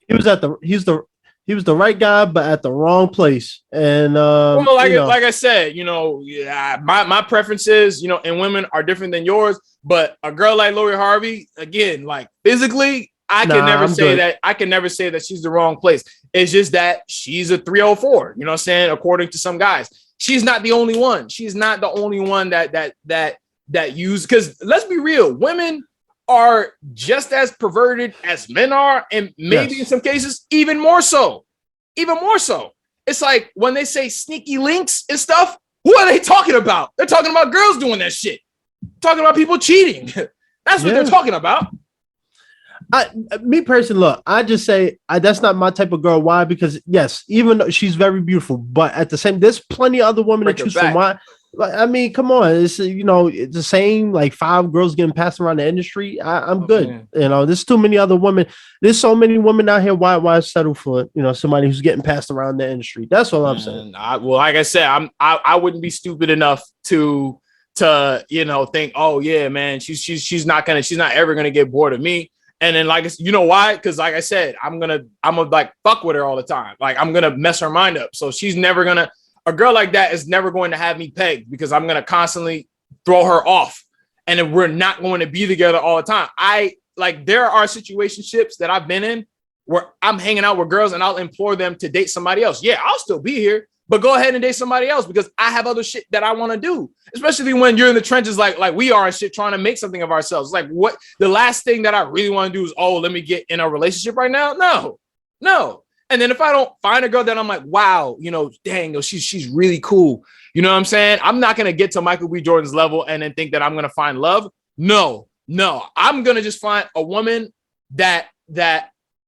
He was the right guy, but at the wrong place. And like I said, you know, my preferences, you know, in women are different than yours. But a girl like Lori Harvey, again, like physically, I can never say that she's the wrong place. It's just that she's a 304, you know what I'm saying? According to some guys, she's not the only one. She's not the only one that use, because let's be real, women are just as perverted as men are, and maybe in some cases even more so. It's like when they say sneaky links and stuff, who are they talking about? They're talking about girls doing that shit, talking about people cheating. That's what they're talking about. Me personally, look, I just say that's not my type of girl. Why? Because yes, even though she's very beautiful, but at the same, there's plenty of other women to choose from. Why? I mean, come on, it's it's the same, like 5 girls getting passed around the industry. I'm good. There's too many other women. There's so many women out here. Why settle for somebody who's getting passed around the industry? That's all I'm saying. Well, like I said, I wouldn't be stupid enough to think, oh yeah, man, she's not ever gonna get bored of me. And then, like, why? Because, like I said, I'm gonna like fuck with her all the time. Like, I'm gonna mess her mind up. So she's never gonna. A girl like that is never going to have me pegged, because I'm gonna constantly throw her off, and then we're not going to be together all the time. There are situationships that I've been in where I'm hanging out with girls and I'll implore them to date somebody else. Yeah, I'll still be here, but go ahead and date somebody else, because I have other shit that I want to do, especially when you're in the trenches like we are and shit, trying to make something of ourselves. Like, what the last thing that I really want to do is, let me get in a relationship right now. No. And then if I don't find a girl that I'm like, wow, dang, she's really cool. You know what I'm saying? I'm not going to get to Michael B. Jordan's level and then think that I'm going to find love. No, I'm going to just find a woman that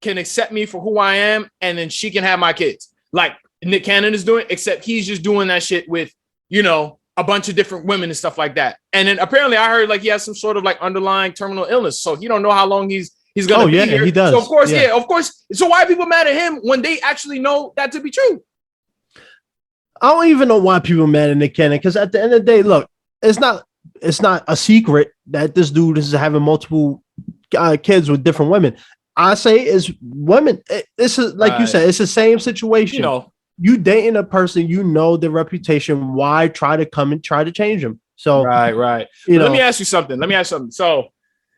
can accept me for who I am. And then she can have my kids, like Nick Cannon is doing, except he's just doing that shit with, a bunch of different women and stuff like that. And then apparently I heard like he has some sort of like underlying terminal illness. So he don't know how long he's gonna be here. He does. So of course. So why are people mad at him when they actually know that to be true? I don't even know why people are mad at Nick Cannon, because at the end of the day, look, it's not a secret that this dude is having multiple kids with different women. I say it's women. This is like you said, it's the same situation. You dating a person, their reputation. Why try to come and try to change them? So right. Let me ask you something. So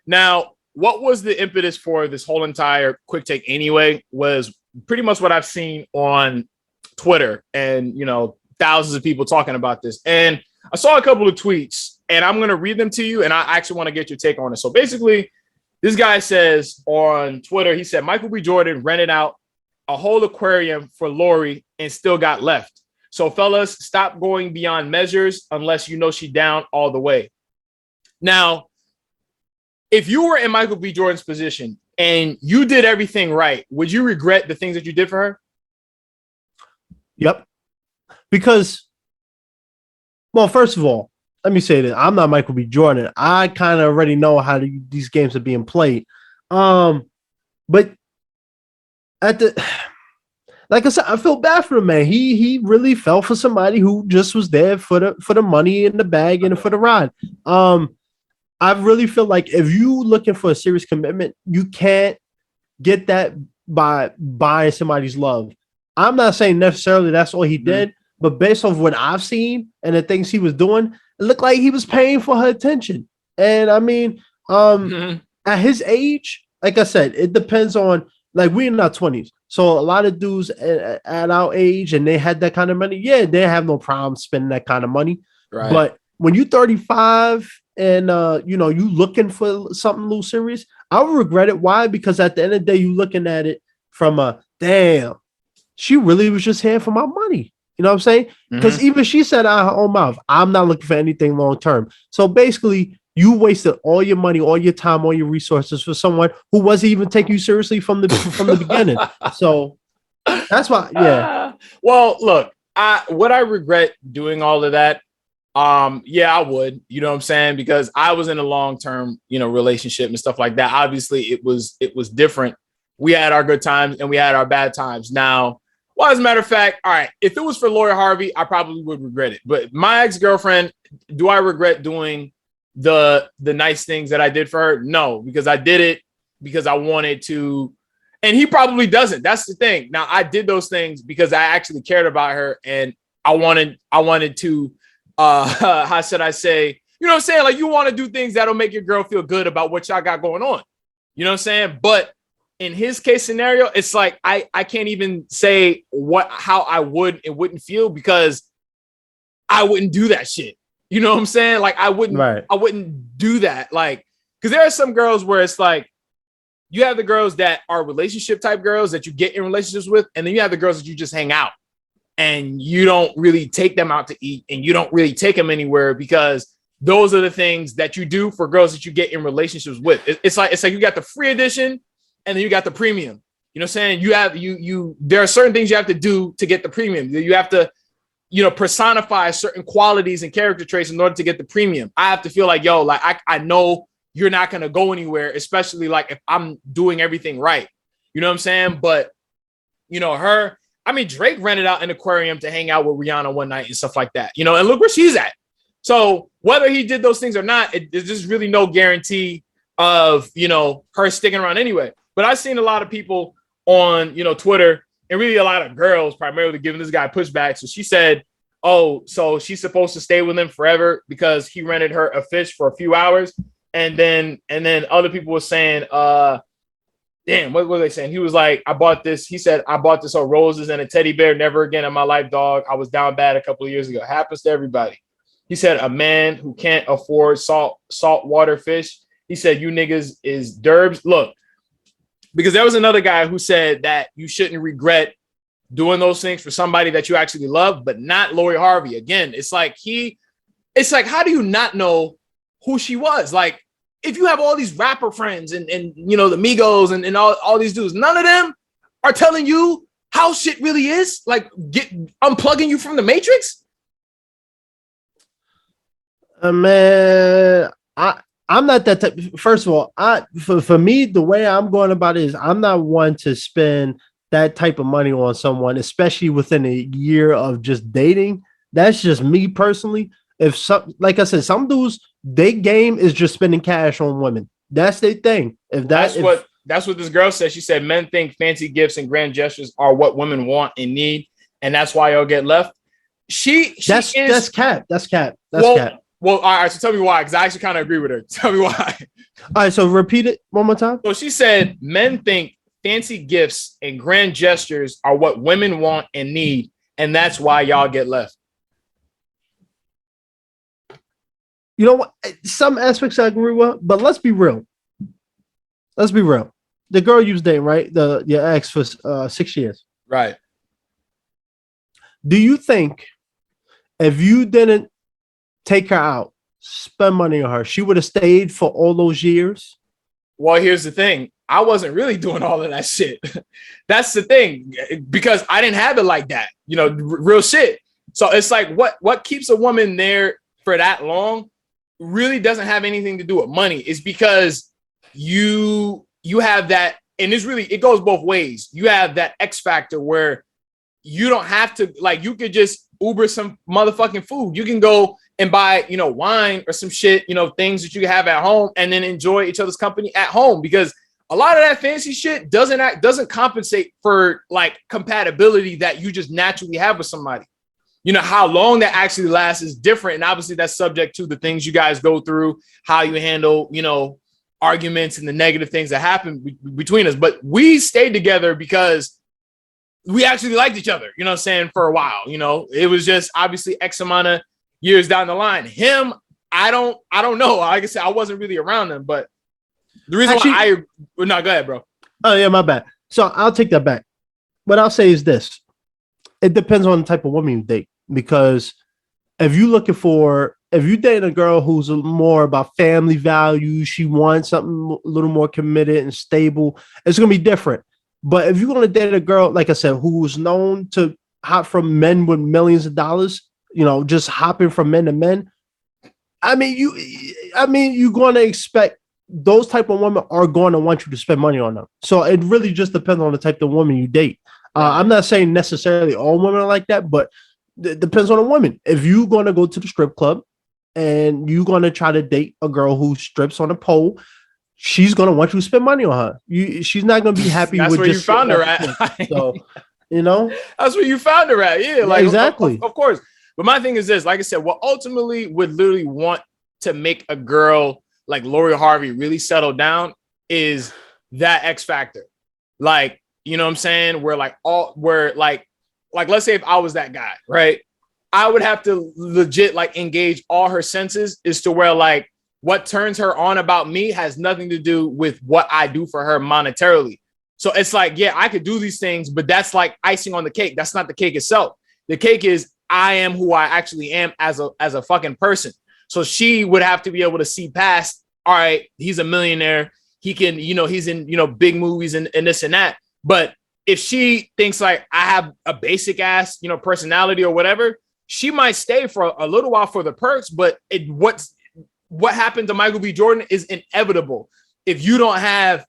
now, what was the impetus for this whole entire quick take anyway? Was pretty much what I've seen on Twitter, and thousands of people talking about this. And I saw a couple of tweets, and I'm going to read them to you, and I actually want to get your take on it. So basically, this guy says on Twitter, he said Michael B. Jordan rented out a whole aquarium for Lori and still got left. So fellas, stop going beyond measures unless she down all the way. Now, if you were in Michael B. Jordan's position and you did everything right, would you regret the things that you did for her? Yep. Because, well, first of all, let me say that I'm not Michael B. Jordan. I kind of already know how these games are being played. But like I said, I feel bad for the man. He really fell for somebody who just was there for the money in the bag and for the ride. I really feel like if you looking for a serious commitment, you can't get that by buying somebody's love. I'm not saying necessarily that's all he did, but based off what I've seen and the things he was doing, it looked like he was paying for her attention. And I mean, at his age, like I said, it depends on, like, we're in our 20s. So a lot of dudes at our age and they had that kind of money, they have no problem spending that kind of money. Right. But when you're 35 and you looking for something a little serious, I would regret it. Why? Because at the end of the day, you looking at it from damn, she really was just here for my money. You know what I'm saying? Because even she said out of her own mouth, I'm not looking for anything long term. So basically, you wasted all your money, all your time, all your resources for someone who wasn't even taking you seriously from the beginning. So that's why, well, look, would I regret doing all of that? I would, you know what I'm saying? Because I was in a long-term, relationship and stuff like that. Obviously it was different. We had our good times and we had our bad times. Now, well, as a matter of fact, all right, if it was for Lori Harvey, I probably would regret it. But my ex-girlfriend, do I regret doing the nice things that I did for her? No, because I did it because I wanted to, and he probably doesn't. That's the thing. Now, I did those things because I actually cared about her and I wanted to how should I say, you know what I'm saying? Like, you want to do things that'll make your girl feel good about what y'all got going on. You know what I'm saying? But in his case scenario, it's like I can't even say how I would and wouldn't feel because I wouldn't do that shit. You know what I'm saying? Like I wouldn't do that. Like, because there are some girls where it's like you have the girls that are relationship type girls that you get in relationships with, and then you have the girls that you just hang out and you don't really take them out to eat and you don't really take them anywhere because those are the things that you do for girls that you get in relationships with. It's like you got the free edition and then you got the premium. You know what I'm saying? There are certain things you have to do to get the premium. You have to, personify certain qualities and character traits in order to get the premium. I have to feel like, yo, like I know you're not going to go anywhere, especially like if I'm doing everything right. You know what I'm saying? But, Drake rented out an aquarium to hang out with Rihanna one night and stuff like that, and look where she's at. So whether he did those things or not, there's just really no guarantee of, her sticking around anyway. But I've seen a lot of people on, Twitter and really a lot of girls primarily giving this guy pushback. So she said, oh, so she's supposed to stay with him forever because he rented her a fish for a few hours. And then other people were saying, damn, what were they saying? He was like, I bought this. He said, I bought this on roses and a teddy bear. Never again in my life, dog. I was down bad a couple of years ago. Happens to everybody. He said, a man who can't afford saltwater fish. He said, you niggas is derbs. Look, because there was another guy who said that you shouldn't regret doing those things for somebody that you actually love, but not Lori Harvey. Again, it's like, how do you not know who she was? Like, if you have all these rapper friends and the Migos and all these dudes, none of them are telling you how shit really is, like unplugging you from the Matrix. Man, I'm not that type. First of all, for me, the way I'm going about it is I'm not one to spend that type of money on someone, especially within a year of just dating. That's just me personally. Like I said, some dudes, their game is just spending cash on women. That's their thing. That's what this girl said. She said men think fancy gifts and grand gestures are what women want and need, and that's why y'all get left. That's cap. That's cap. Well, all right, so tell me why, because I actually kind of agree with her. Tell me why. All right, so repeat it one more time. So she said, men think fancy gifts and grand gestures are what women want and need, and that's why y'all get left. You know what? Some aspects I agree with, but let's be real. The girl you was dating, right? Your ex for 6 years. Right. Do you think if you didn't take her out, spend money on her, she would have stayed for all those years? Well, here's the thing. I wasn't really doing all of that shit. That's the thing, because I didn't have it like that, real shit. So it's like what keeps a woman there for that long really doesn't have anything to do with money. It's because you have that, and it goes both ways. You have that X factor where you don't have to, like, you could just Uber some motherfucking food. You can go and buy, wine or some shit, things that you have at home, and then enjoy each other's company at home, because a lot of that fancy shit doesn't compensate for like compatibility that you just naturally have with somebody. How long that actually lasts is different. And obviously that's subject to the things you guys go through, how you handle, arguments and the negative things that happen between us. But we stayed together because we actually liked each other, you know what I'm saying, for a while. It was just obviously X amount of years down the line. Him, I don't know. Like I said, I wasn't really around him, but the reason go ahead, bro. Oh yeah, my bad. So I'll take that back. What I'll say is this. It depends on the type of woman you date, because if you date a girl who's more about family values, she wants something a little more committed and stable, it's going to be different. But if you're going to date a girl, like I said, who's known to hop from men with millions of dollars, just hopping from men to men, you're going to expect those type of women are going to want you to spend money on them. So it really just depends on the type of woman you date. I'm not saying necessarily all women are like that, but it depends on a woman. If you're going to go to the strip club and you're going to try to date a girl who strips on a pole, she's going to want you to spend money on her. She's not going to be happy that's with where just you found her at. So, that's where you found her at. Yeah, like exactly. Of course. But my thing is this, like I said, what ultimately would literally want to make a girl like Lori Harvey really settle down is that X factor. Like, you know what I'm saying? Where let's say if I was that guy, right? I would have to legit like engage all her senses as to where like what turns her on about me has nothing to do with what I do for her monetarily. So it's like, yeah, I could do these things, but that's like icing on the cake. That's not the cake itself. The cake is I am who I actually am as a fucking person. So she would have to be able to see past, all right, he's a millionaire. He can, he's in, big movies and this and that. But if she thinks like I have a basic ass, personality or whatever, she might stay for a little while for the perks. But what happened to Michael B. Jordan is inevitable. If you don't have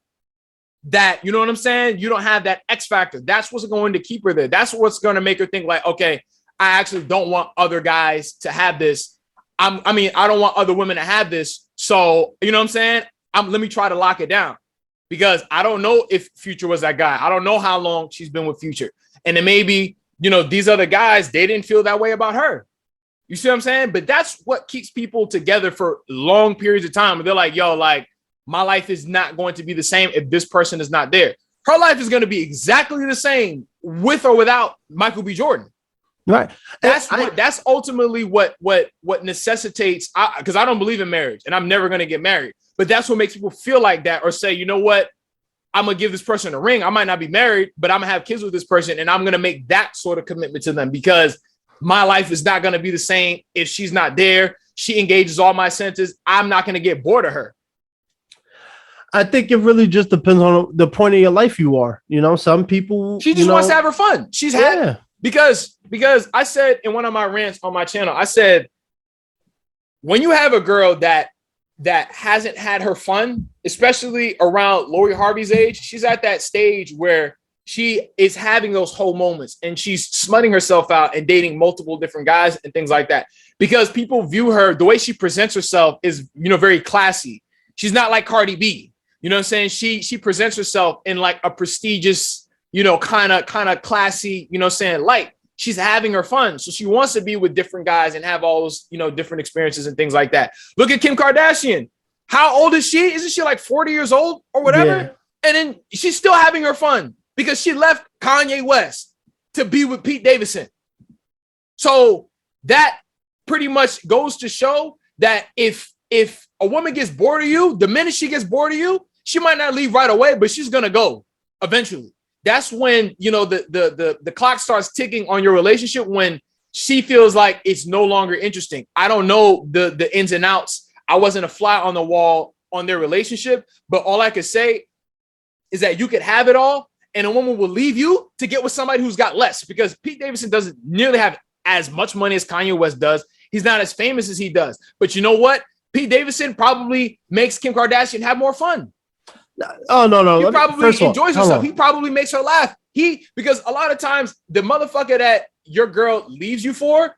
that, you know what I'm saying? You don't have that X factor. That's what's going to keep her there. That's what's going to make her think like, okay, I actually don't want other guys to have this. I don't want other women to have this. So, you know what I'm saying? Let me try to lock it down because I don't know if Future was that guy. I don't know how long she's been with Future. And then maybe, these other guys, they didn't feel that way about her. You see what I'm saying? But that's what keeps people together for long periods of time. They're like, yo, like, my life is not going to be the same if this person is not there. Her life is going to be exactly the same with or without Michael B. Jordan. Right. That's ultimately what necessitates, because I don't believe in marriage and I'm never going to get married. But that's what makes people feel like that or say, you know what? I'm going to give this person a ring. I might not be married, but I'm going to have kids with this person. And I'm going to make that sort of commitment to them because my life is not going to be the same if she's not there. She engages all my senses. I'm not going to get bored of her. I think it really just depends on the point of your life you are. Some people she just wants to have her fun. She's had because I said in one of my rants on my channel, I said when you have a girl that hasn't had her fun, especially around Lori Harvey's age, she's at that stage where she is having those whole moments and she's smutting herself out and dating multiple different guys and things like that because people view her, the way she presents herself is, very classy. She's not like Cardi B. You know what I'm saying? She presents herself in like a prestigious, kind of classy, light. She's having her fun. So she wants to be with different guys and have all those, different experiences and things like that. Look at Kim Kardashian. How old is she? Isn't she like 40 years old or whatever? Yeah. And then she's still having her fun because she left Kanye West to be with Pete Davidson. So that pretty much goes to show that if a woman gets bored of you, the minute she gets bored of you, she might not leave right away, but she's going to go eventually. That's when, the clock starts ticking on your relationship when she feels like it's no longer interesting. I don't know the ins and outs. I wasn't a fly on the wall on their relationship, but all I could say is that you could have it all and a woman will leave you to get with somebody who's got less because Pete Davidson doesn't nearly have as much money as Kanye West does. He's not as famous as he does. But you know what? Pete Davidson probably makes Kim Kardashian have more fun. Oh, no. He probably enjoys herself. He probably makes her laugh. Because a lot of times the motherfucker that your girl leaves you for,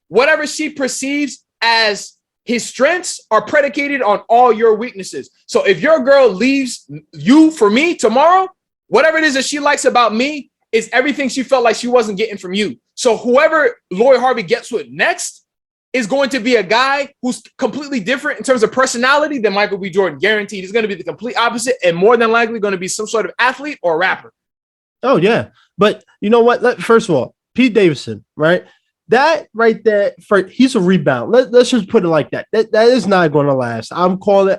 whatever she perceives as his strengths are predicated on all your weaknesses. So if your girl leaves you for me tomorrow, whatever it is that she likes about me is everything she felt like she wasn't getting from you. So whoever Lori Harvey gets with next is going to be a guy who's completely different in terms of personality than Michael B. Jordan. Guaranteed. He's going to be the complete opposite and more than likely going to be some sort of athlete or rapper. Oh, yeah. But you know what? First of all, Pete Davidson, right? That right there, he's a rebound. Let's just put it like that. That is not going to last. I called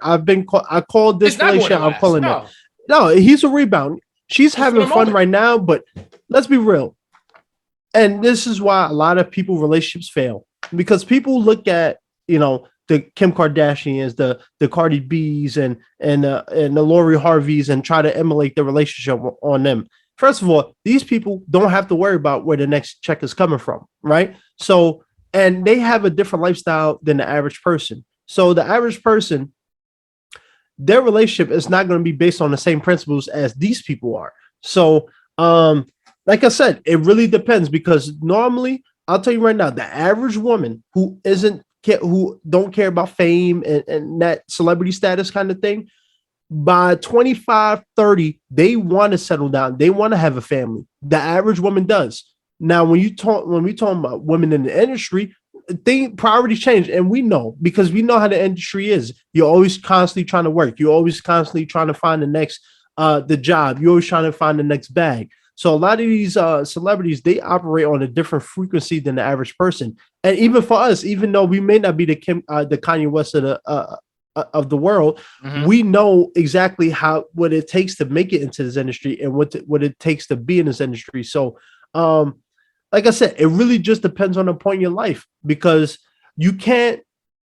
this relationship. I'm calling it. No, he's a rebound. She's having fun right now, but let's be real. And this is why a lot of people relationships fail. Because people look at, the Kim Kardashians, the Cardi B's and the Lori Harveys and try to emulate the relationship on them. First of all, these people don't have to worry about where the next check is coming from, right? So, and they have a different lifestyle than the average person. So the average person, their relationship is not going to be based on the same principles as these people are. So, like I said, it really depends because normally, I'll tell you right now, the average woman who don't care about fame and that celebrity status kind of thing, by 25, 30, they want to settle down. They want to have a family. The average woman does. Now, when we talk about women in the industry, priorities change. And we know, because we know how the industry is. You're always constantly trying to work. You're always constantly trying to find the next the job. You're always trying to find the next bag. So a lot of these celebrities, they operate on a different frequency than the average person. And even for us, even though we may not be the Kanye West of the world, we know exactly what it takes to make it into this industry and what it takes to be in this industry. So, like I said, it really just depends on the point in your life, because you can't,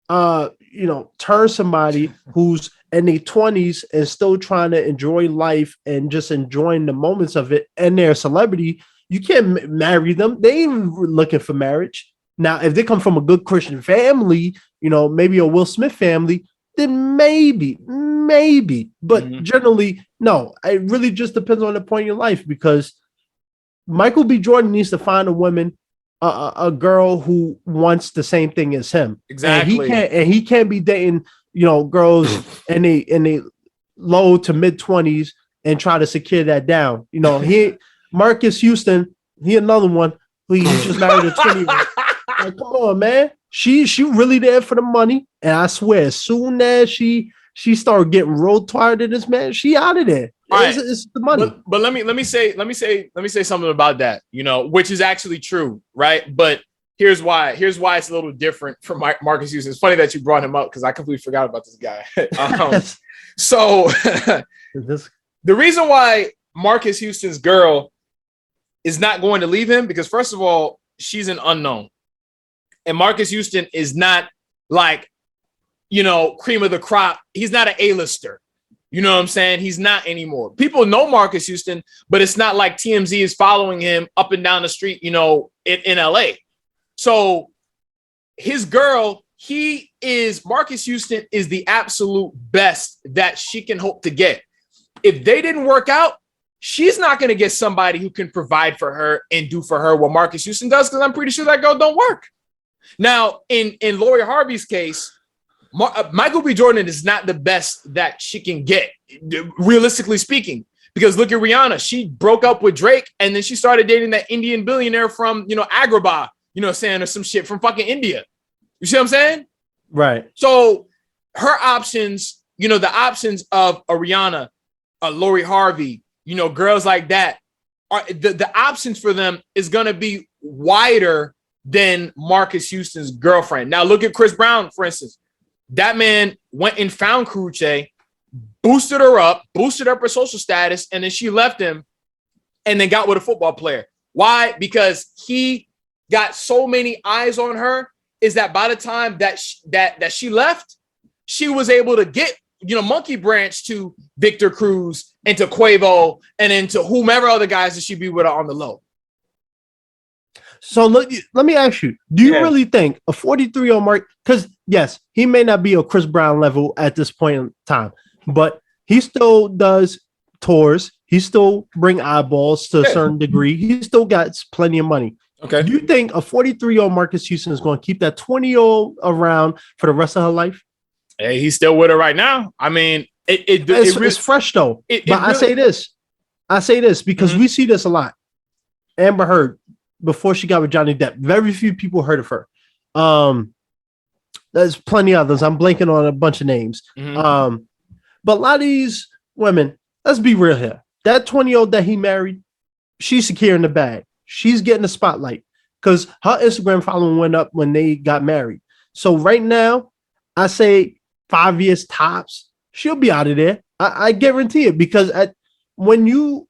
turn somebody who's in their 20s and still trying to enjoy life and just enjoying the moments of it, and they're a celebrity. You can't marry them. They ain't even looking for marriage. Now, if they come from a good Christian family, maybe a Will Smith family, then maybe. But generally, no. It really just depends on the point in your life, because Michael B. Jordan needs to find a girl who wants the same thing as him. Exactly. And he can't be dating, girls in a low to mid 20s and try to secure that down. Marques Houston, he another one who he just married a 20-year-old. Like, come on, man. She really there for the money. And I swear, as soon as she started getting real tired of this man, she out of there. It's the money. But let me say something about that, which is actually true, right? But here's why it's a little different from Marques Houston. It's funny that you brought him up, because I completely forgot about this guy. So the reason why Marques Houston's girl is not going to leave him, because first of all, she's an unknown. And Marques Houston is not like, cream of the crop. He's not an A-lister. You know what I'm saying? He's not anymore. People know Marques Houston, but it's not like TMZ is following him up and down the street, in LA. So his girl, Marques Houston is the absolute best that she can hope to get. If they didn't work out, she's not going to get somebody who can provide for her and do for her what Marques Houston does, because I'm pretty sure that girl don't work. Now, in Lori Harvey's case, Michael B. Jordan is not the best that she can get, realistically speaking, because look at Rihanna. She broke up with Drake, and then she started dating that Indian billionaire from, Agrabah, saying, or some shit from fucking India. You see what I'm saying? Right. So her options, the options of a Rihanna, a Lori Harvey, girls like that, are the options for them is going to be wider than Marques Houston's girlfriend. Now look at Chris Brown, for instance. That man went and found Karrueche, boosted her up her social status, and then she left him and then got with a football player. Why? Because he got so many eyes on her, is that by the time that she left, she was able to get, monkey branch to Victor Cruz and to Quavo and then to whomever other guys that she'd be with her on the low. So let me ask you, do you really think a 43-year-old Mark, because yes, he may not be a Chris Brown level at this point in time, but he still does tours. He still bring eyeballs to a certain degree. He still got plenty of money. Okay. Do you think a 43-year-old Marques Houston is going to keep that 20-year-old around for the rest of her life? Hey, he's still with her right now. I mean, it's fresh though. I say this because we see this a lot. Amber Heard, before she got with Johnny Depp, very few people heard of her. There's plenty of others. I'm blanking on a bunch of names. But a lot of these women, let's be real here. That 20-year-old that he married, she's securing the bag. She's getting the spotlight because her Instagram following went up when they got married. So right now, I say 5 years tops, she'll be out of there. I guarantee it, because when you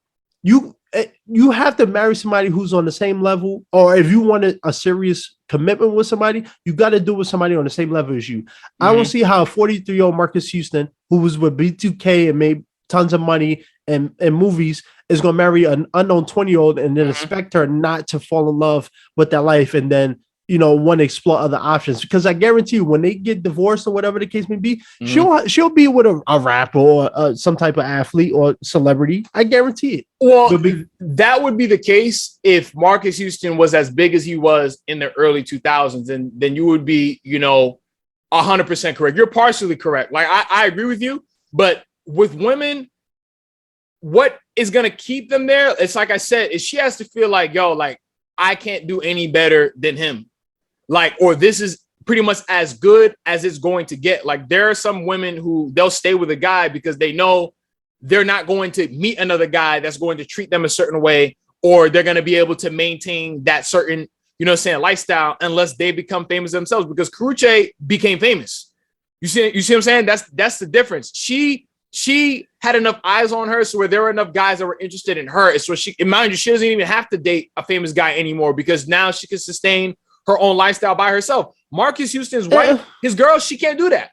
have to marry somebody who's on the same level, or if you want a serious commitment with somebody, you got to do it with somebody on the same level as you. I don't see how a 43-year-old Marques Houston, who was with B2K and made tons of money and movies, is going to marry an unknown 20-year-old and then expect her not to fall in love with that life and then, want to explore other options. Because I guarantee you, when they get divorced or whatever the case may be, she'll be with a rapper or some type of athlete or celebrity. I guarantee it. Well, that would be the case if Marques Houston was as big as he was in the early 2000s, and then you would be, 100% correct. You're partially correct. Like, I agree with you, but with women, what is going to keep them there? It's like I said, is she has to feel like, I can't do any better than him. Or this is pretty much as good as it's going to get. Like, there are some women who they'll stay with a guy because they know they're not going to meet another guy that's going to treat them a certain way, or they're going to be able to maintain that certain, lifestyle unless they become famous themselves, because Karrueche became famous. You see what I'm saying? That's the difference. She had enough eyes on her, so where there were enough guys that were interested in her. So mind you, she doesn't even have to date a famous guy anymore, because now she can sustain her own lifestyle by herself. Marques Houston's wife, his girl, she can't do that.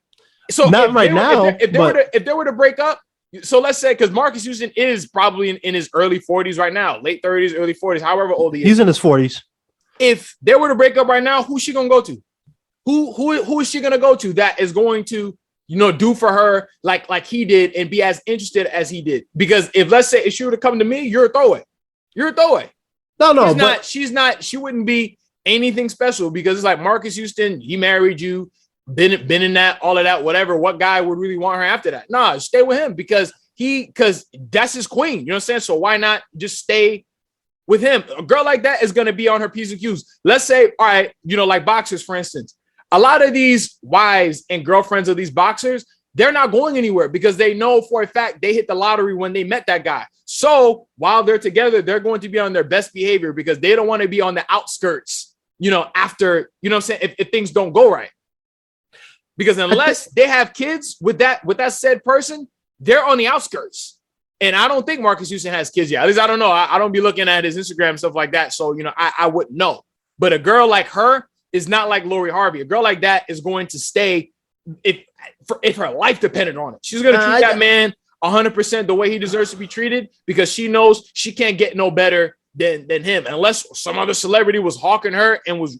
So not right now. If they were to break up, so let's say, because Marques Houston is probably in his early 40s right now, late 30s, early 40s, however old he is. He's in his 40s. If they were to break up right now, who's she gonna go to? Who is she gonna go to that is going to do for her like he did and be as interested as he did? Because if she were to come to me, you're a throwaway. You're a throwaway. No, she wouldn't be anything special, because it's like Marques Houston, he married you, been in that, all of that, whatever. What guy would really want her after that? Nah, stay with him because that's his queen. You know what I'm saying? So why not just stay with him? A girl like that is going to be on her P's and Q's. Let's say, all right, like boxers, for instance, a lot of these wives and girlfriends of these boxers, they're not going anywhere because they know for a fact they hit the lottery when they met that guy. So while they're together, they're going to be on their best behavior because they don't want to be on the outskirts, after, what I'm saying, if things don't go right. Because unless they have kids with that said person, they're on the outskirts. And I don't think Marques Houston has kids yet. At least I don't know. I don't be looking at his Instagram and stuff like that. So, I wouldn't know. But a girl like her is not like Lori Harvey. A girl like that is going to stay if her life depended on it. She's going to treat that man 100% the way he deserves to be treated, because she knows she can't get no better than him. Unless some other celebrity was hawking her and was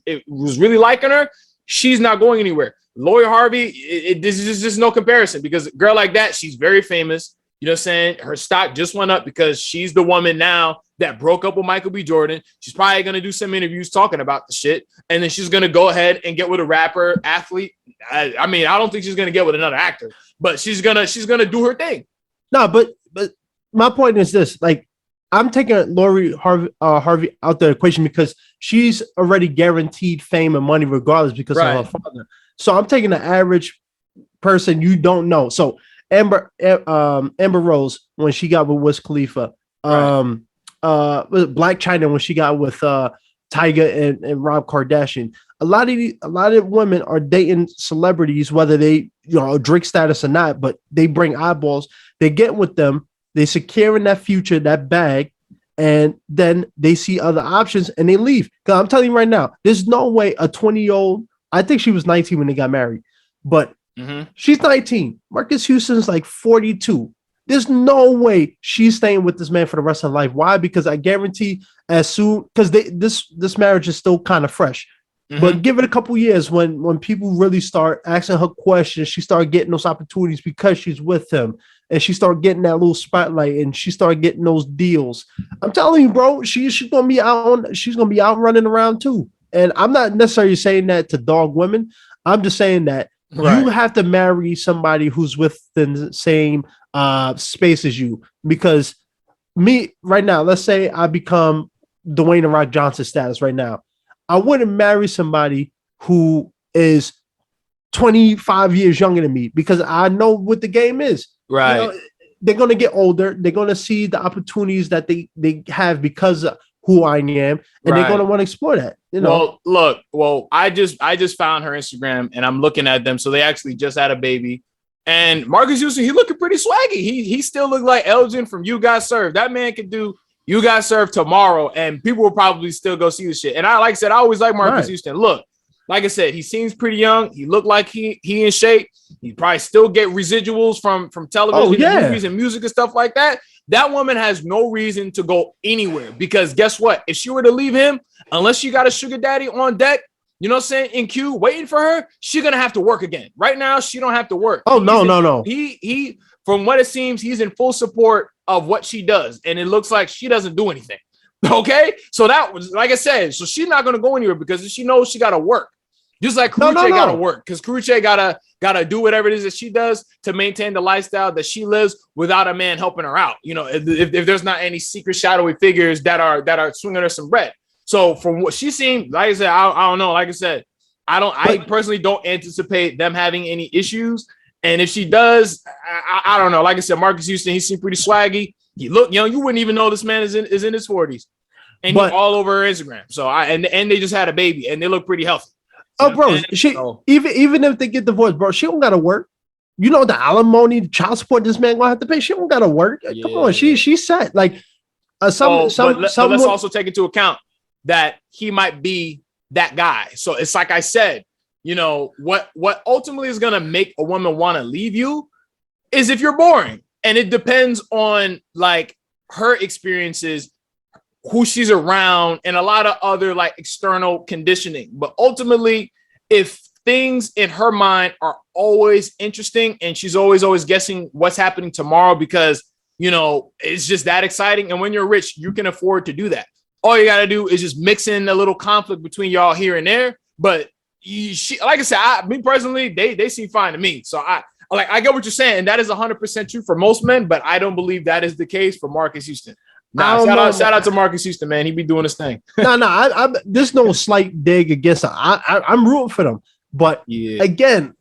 really liking her, she's not going anywhere. Lori Harvey, this is just no comparison, because a girl like that, she's very famous. You know what I'm saying? Her stock just went up because she's the woman now that broke up with Michael B. Jordan. She's probably going to do some interviews talking about the shit. And then she's going to go ahead and get with a rapper, athlete. I don't think she's going to get with another actor, but she's going to do her thing. No, but my point is this, like, I'm taking Lori Harvey out the equation because she's already guaranteed fame and money regardless because of her father. So I'm taking the average person you don't know. So Amber Rose, when she got with Wiz Khalifa, Black China when she got with Tyga and Rob Kardashian. A lot of women are dating celebrities, whether they drink status or not, but they bring eyeballs. They get with them, they secure in that future, that bag, and then they see other options and they leave. Because I'm telling you right now, there's no way a 20-year-old, I think she was 19 when they got married, but she's 19. Marques Houston's like 42. There's no way she's staying with this man for the rest of her life. Why? Because I guarantee as soon, because this marriage is still kind of fresh. But give it a couple years when people really start asking her questions, she start getting those opportunities because she's with him, and she start getting that little spotlight, and she start getting those deals. I'm telling you, bro, she's gonna be out running around too. And I'm not necessarily saying that to dog women. I'm just saying that you have to marry somebody who's within the same space as you. Because me right now, let's say I become Dwayne The Rock Johnson status right now. I wouldn't marry somebody who is 25 years younger than me because I know what the game is. Right. They're going to get older. They're going to see the opportunities that they have because of who I am, and they're going to want to explore that. Well, look, I just found her Instagram and I'm looking at them. So they actually just had a baby. And Marques Houston, he looking pretty swaggy. He still look like Elgin from You Got Served. That man could do You Got Served tomorrow, and people will probably still go see the shit. And like I said, I always like Marques Houston. Look, like I said, he seems pretty young. He looked like he in shape. He probably still get residuals from television, and movies, and music and stuff like that. That woman has no reason to go anywhere, because guess what? If she were to leave him, unless she got a sugar daddy on deck, you know what I'm saying, in queue waiting for her, she's gonna have to work again. Right now, she don't have to work. Oh, no. He from what it seems, he's in full support of what she does, and it looks like she doesn't do anything. Okay, so that was, like I said, so she's not gonna go anywhere because she knows she gotta work. Just like Karrueche gotta work, because Karrueche gotta do whatever it is that she does to maintain the lifestyle that she lives without a man helping her out. If there's not any secret shadowy figures that are swinging her some bread. So from what she seemed, like I said, I don't know. Like I said, I personally don't anticipate them having any issues. And if she does, I don't know. Like I said, Marques Houston, he seemed pretty swaggy. He looked young. You wouldn't even know this man is in his 40s. And he's all over her Instagram. So and they just had a baby and they look pretty healthy. Oh, bro, even if they get divorced, bro, she don't gotta work. You know the alimony, the child support this man gonna have to pay. She don't gotta work. Yeah. Come on, she's set. Like but let's also take into account that he might be that guy. So it's like I said, you know, what ultimately is gonna make a woman want to leave you is if you're boring. And it depends on like her experiences, who she's around, and a lot of other like external conditioning. But ultimately, if things in her mind are always interesting and she's always guessing what's happening tomorrow because, you know, it's just that exciting. And when you're rich, you can afford to do that. All you got to do is just mix in a little conflict between y'all here and there. But like I said, me personally, they seem fine to me. So I get what you're saying. And that is 100% true for most men, but I don't believe that is the case for Marques Houston. Shout out to Marques Houston, man. He be doing his thing. No, there's no slight dig against her. I'm rooting for them. But again,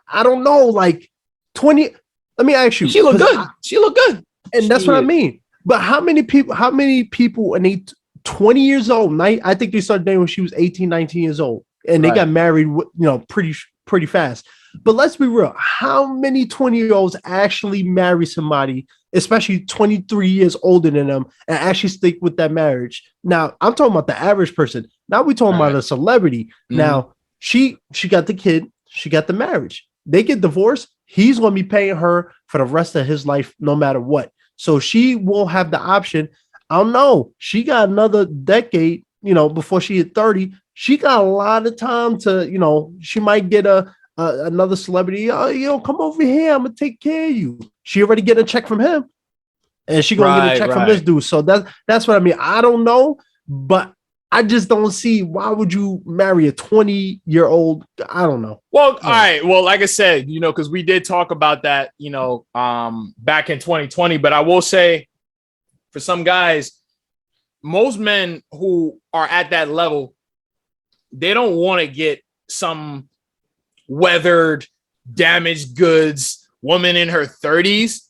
I don't know, like 20. Let me ask you. She look good. She look good. And that's what I mean. But how many people and they 20 years old? I think they started dating when she was 18, 19 years old. And they got married, you know, pretty fast. But let's be real. How many 20-year-olds actually marry somebody, especially 23 years older than them, and actually stick with that marriage? Now, I'm talking about the average person. Now we're talking about a celebrity. Mm-hmm. Now, she got the kid. She got the marriage. They get divorced. He's going to be paying her for the rest of his life, no matter what. So she will have the option. I don't know. She got another decade, you know, before she hit 30. She got a lot of time to, you know, she might get another celebrity. Oh, you know, come over here. I'm gonna take care of you. She already get a check from him, and she gonna get a check from this dude. So that's what I mean. I don't know, but I just don't see why would you marry a 20-year-old? I don't know. Well, all right. Well, like I said, you know, because we did talk about that, you know, back in 2020. But I will say, for some guys, most men who are at that level, they don't want to get some weathered, damaged goods woman in her 30s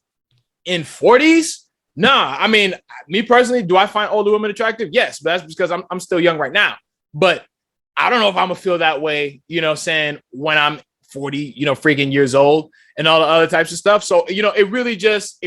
and 40s. Nah, I mean, me personally, do I find older women attractive? Yes, but that's because I'm still young right now. But I don't know if I'm gonna feel that way, you know, saying when I'm 40, you know, freaking years old and all the other types of stuff. So, you know, it really just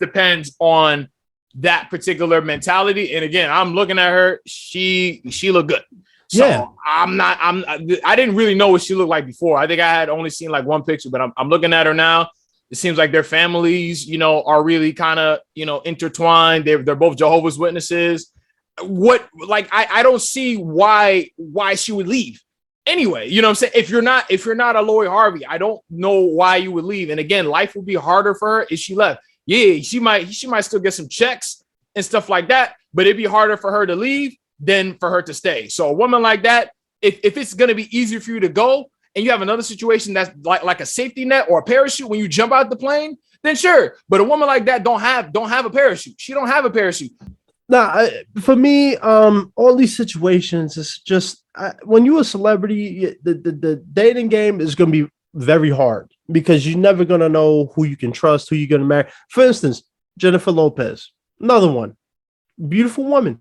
depends on that particular mentality. And again, I'm looking at her, she looked good. So I didn't really know what she looked like before. I think I had only seen like one picture, but I'm looking at her now. It seems like their families, you know, are really kind of, you know, intertwined. They're both Jehovah's Witnesses. I don't see why she would leave anyway. You know what I'm saying? If you're not a Lori Harvey, I don't know why you would leave. And again, life would be harder for her if she left. Yeah, she might still get some checks and stuff like that, but it'd be harder for her to leave than for her to stay. So a woman like that, if it's going to be easier for you to go and you have another situation that's like a safety net or a parachute when you jump out the plane, then sure. But a woman like that don't have a parachute. She don't have a parachute. Nah, for me, all these situations, it's just when you're a celebrity, the dating game is going to be very hard because you're never going to know who you can trust, who you're going to marry. For instance, Jennifer Lopez, another one, beautiful woman.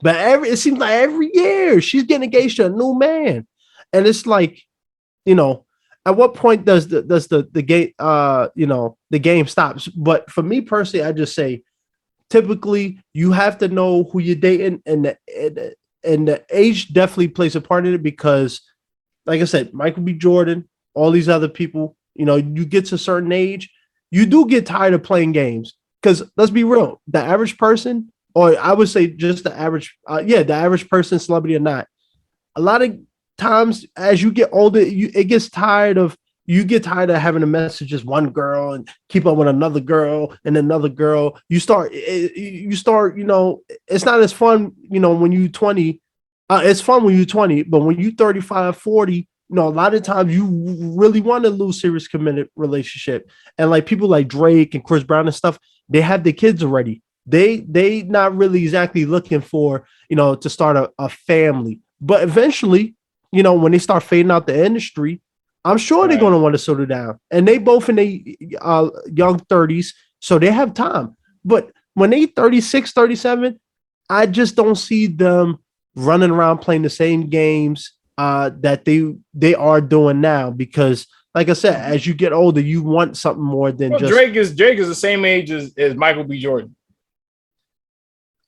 But it seems like every year she's getting engaged to a new man. And it's like, you know, at what point does the game, you know, the game stops? But for me personally, I just say, typically you have to know who you're dating, and the age definitely plays a part in it because, like I said, Michael B. Jordan, all these other people, you know, you get to a certain age, you do get tired of playing games. Because let's be real, the average person, or I would say just the average, the average person, celebrity or not, a lot of times as you get older, you get tired of having to message just one girl and keep up with another girl and another girl. You start, you know, it's not as fun, you know, when you're 20. It's fun when you're 20, but when you're 35, 40, you know, a lot of times you really want to lose serious committed relationship. And like people like Drake and Chris Brown and stuff, they have their kids already. They not really exactly looking for, you know, to start a family. But eventually, you know, when they start fading out the industry, I'm sure they're going to want to settle down. And they both in their young 30s, so they have time. But when they 36, 37, I just don't see them running around playing the same games that they are doing now. Because, like I said, as you get older, you want something more than just... Drake is the same age as Michael B. Jordan.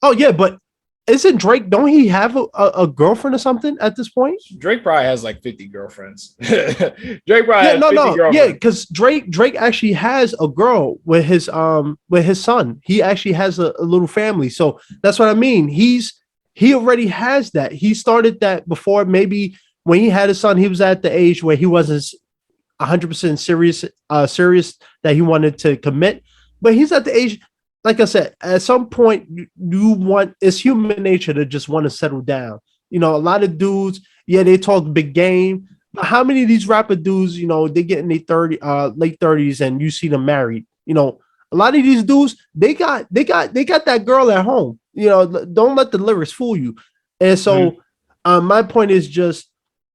Oh, yeah, but isn't Drake, don't he have a girlfriend or something at this point? Drake probably has like 50 girlfriends. Drake probably has 50 girlfriends. Yeah, because Drake actually has a girl with his son. He actually has a little family. So that's what I mean. He already has that. He started that before. Maybe when he had his son, he was at the age where he wasn't 100% serious that he wanted to commit. But he's at the age, like I said, at some point you want, it's human nature to just want to settle down. You know, a lot of dudes, they talk big game, but how many of these rapper dudes, they get in their late 30s and you see them married? You know, a lot of these dudes, they got that girl at home. You know, don't let the lyrics fool you. And so my point is just,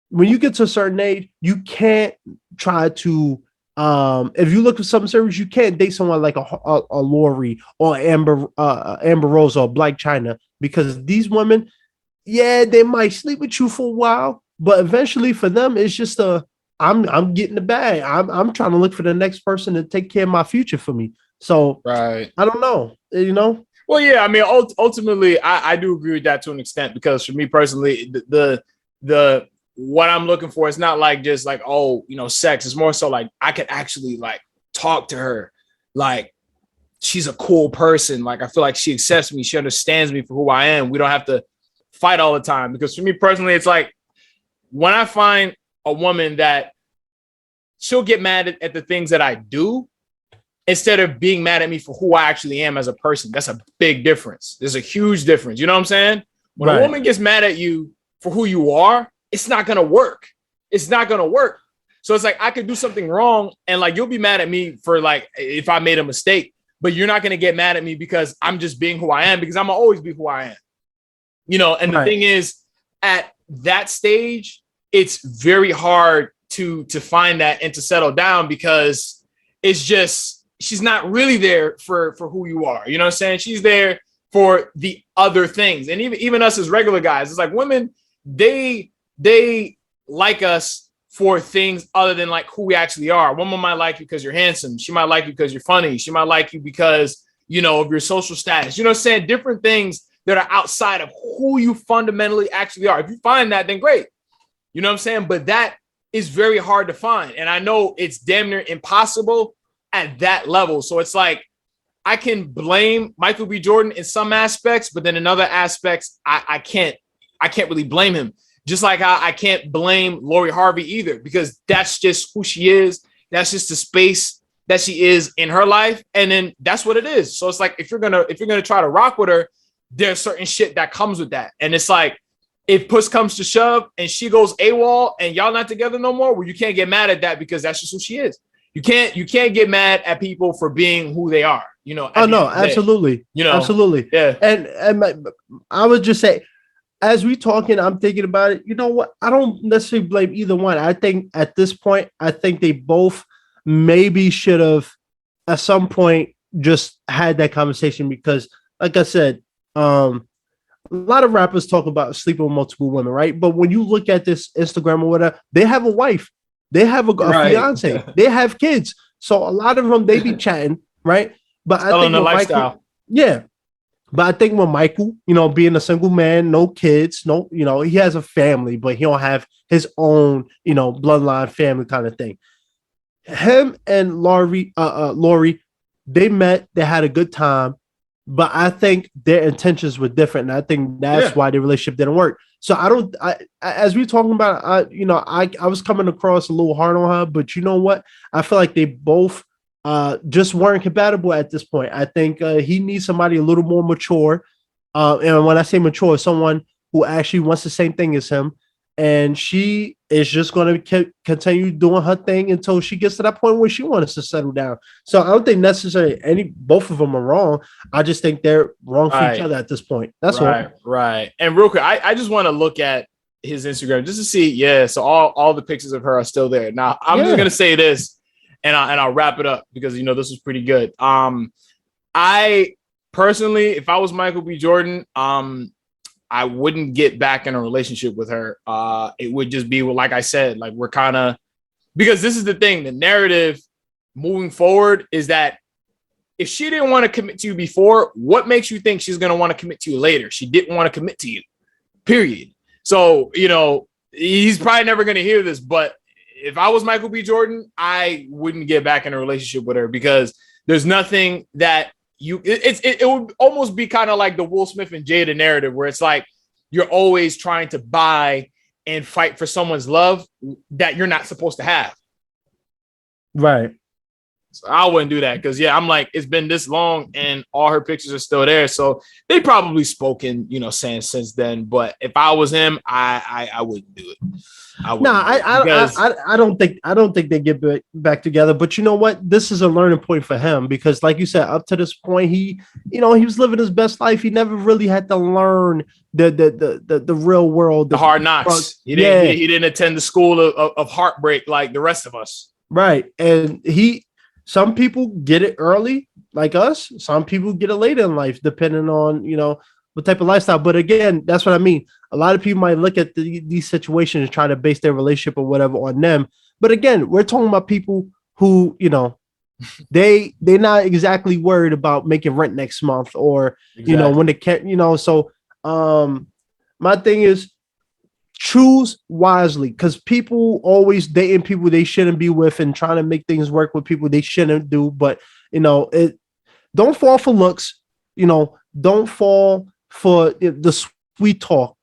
when you get to a certain age, you can't try to, if you look for something serious, you can't date someone like a Lori or Amber Rose or Black China, because these women, they might sleep with you for a while, but eventually for them, it's just I'm getting the bag. I'm trying to look for the next person to take care of my future for me. So right, I don't know, Well, yeah, I mean, ultimately, I do agree with that to an extent, because for me personally, the what I'm looking for is not like just like, sex. It's more so like I could actually like talk to her. Like, she's a cool person. Like, I feel like she accepts me. She understands me for who I am. We don't have to fight all the time. Because for me personally, it's like when I find a woman that she'll get mad at the things that I do instead of being mad at me for who I actually am as a person. That's a big difference. There's a huge difference. You know what I'm saying? When a woman gets mad at you for who you are, it's not going to work. It's not going to work. So it's like, I could do something wrong and like, you'll be mad at me for like, if I made a mistake, but you're not going to get mad at me because I'm just being who I am, because I'm gonna always be who I am. And the thing is, at that stage, it's very hard to find that and to settle down, because it's just, she's not really there for who you are. You know what I'm saying? She's there for the other things. And even us as regular guys, it's like women, they like us for things other than like who we actually are. A woman might like you because you're handsome. She might like you because you're funny. She might like you because, of your social status. You know what I'm saying? Different things that are outside of who you fundamentally actually are. If you find that, then great. You know what I'm saying? But that is very hard to find. And I know it's damn near impossible at that level. So it's like, I can blame Michael B. Jordan in some aspects, but then in other aspects, I can't really blame him. Just like I can't blame Lori Harvey either, because that's just who she is. That's just the space that she is in her life. And then that's what it is. So it's like, if you're gonna try to rock with her, there's certain shit that comes with that. And it's like, if push comes to shove and she goes AWOL and y'all not together no more, well, you can't get mad at that, because that's just who she is. You can't get mad at people for being who they are. Oh no, absolutely. Absolutely. Yeah. And I would just say, as we talking, I'm thinking about it. You know what? I don't necessarily blame either one. I think at this point, they both maybe should have at some point just had that conversation, because like I said, a lot of rappers talk about sleeping with multiple women, right? But when you look at this Instagram or whatever, they have a wife, they have a fiance, they have kids. So a lot of them, they be chatting, right? But I think the lifestyle. But I think with Michael, being a single man, no kids, he has a family, but he don't have his own, bloodline family kind of thing. Him and Lori, they met, they had a good time, but I think their intentions were different. And I think that's why the relationship didn't work. So as we talking about, I was coming across a little hard on her, but you know what? I feel like they both just weren't compatible at this point. I think he needs somebody a little more mature. And when I say mature, someone who actually wants the same thing as him. And she is just going to continue doing her thing until she gets to that point where she wants to settle down. So I don't think necessarily both of them are wrong. I just think they're wrong for each other at this point. That's all. Right. And real quick, I just want to look at his Instagram just to see. Yeah, so all the pictures of her are still there. Now I'm just gonna say this, and I'll wrap it up because this was pretty good. I personally, if I was Michael B. Jordan, I wouldn't get back in a relationship with her. It would just be, like I said, like we're kind of, because this is the thing, the narrative moving forward is that if she didn't want to commit to you before, what makes you think she's going to want to commit to you later? She didn't want to commit to you, period. So, he's probably never going to hear this, but if I was Michael B. Jordan, I wouldn't get back in a relationship with her because there's nothing that it would almost be kind of like the Will Smith and Jada narrative where it's like you're always trying to buy and fight for someone's love that you're not supposed to have. Right. So I wouldn't do that because, I'm like, it's been this long and all her pictures are still there. So they probably spoken, saying since then. But if I was him, I wouldn't do it. I don't think they get back together. But you know what? This is a learning point for him because, like you said, up to this point, he was living his best life. He never really had to learn the real world, the hard knocks. He didn't attend the school of heartbreak like the rest of us. Right, and some people get it early, like us. Some people get it later in life, depending on what type of lifestyle. But again, that's what I mean. A lot of people might look at these situations and try to base their relationship or whatever on them. But again, we're talking about people who, they're not exactly worried about making rent next month or, when they can't, so my thing is choose wisely because people always dating people they shouldn't be with and trying to make things work with people they shouldn't do. But, don't fall for looks, don't fall for the sweet talk.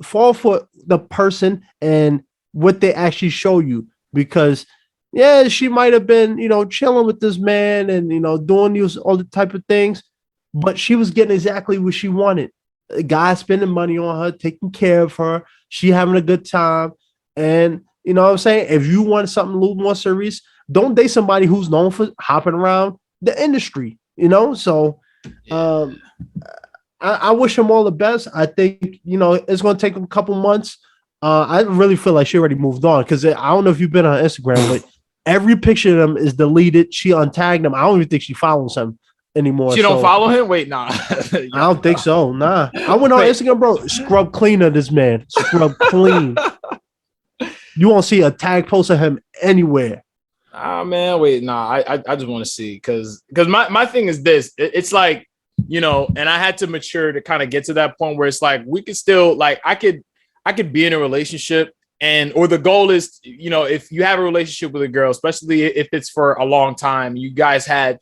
Fall for the person and what they actually show you because she might have been chilling with this man and doing all the type of things, but she was getting exactly what she wanted. A guy spending money on her, taking care of her, she having a good time. And what I'm saying, if you want something a little more serious, don't date somebody who's known for hopping around the industry, so I wish him all the best. I think, it's going to take a couple months. I really feel like she already moved on because I don't know if you've been on Instagram, but every picture of him is deleted. She untagged him. I don't even think she follows him anymore. She don't follow him? Wait, nah. I don't think so. Nah. I went on Instagram, bro. Scrub clean of this man. Scrub clean. You won't see a tag post of him anywhere. Man, wait, nah. I just want to see because my thing is this. It's like, and I had to mature to kind of get to that point where it's like we could still like I could be in a relationship or the goal is, if you have a relationship with a girl, especially if it's for a long time, you guys had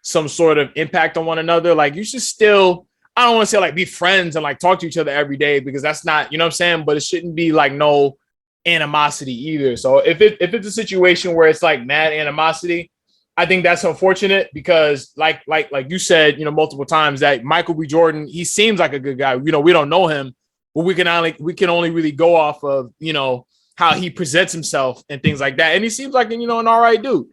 some sort of impact on one another, like you should still, I don't want to say like be friends and like talk to each other every day because that's not, what I'm saying, but it shouldn't be like no animosity either. So if it's a situation where it's like mad animosity, I think that's unfortunate because like you said, multiple times that Michael B. Jordan, he seems like a good guy. We don't know him, but we can only really go off of, how he presents himself and things like that. And he seems like, an all right dude.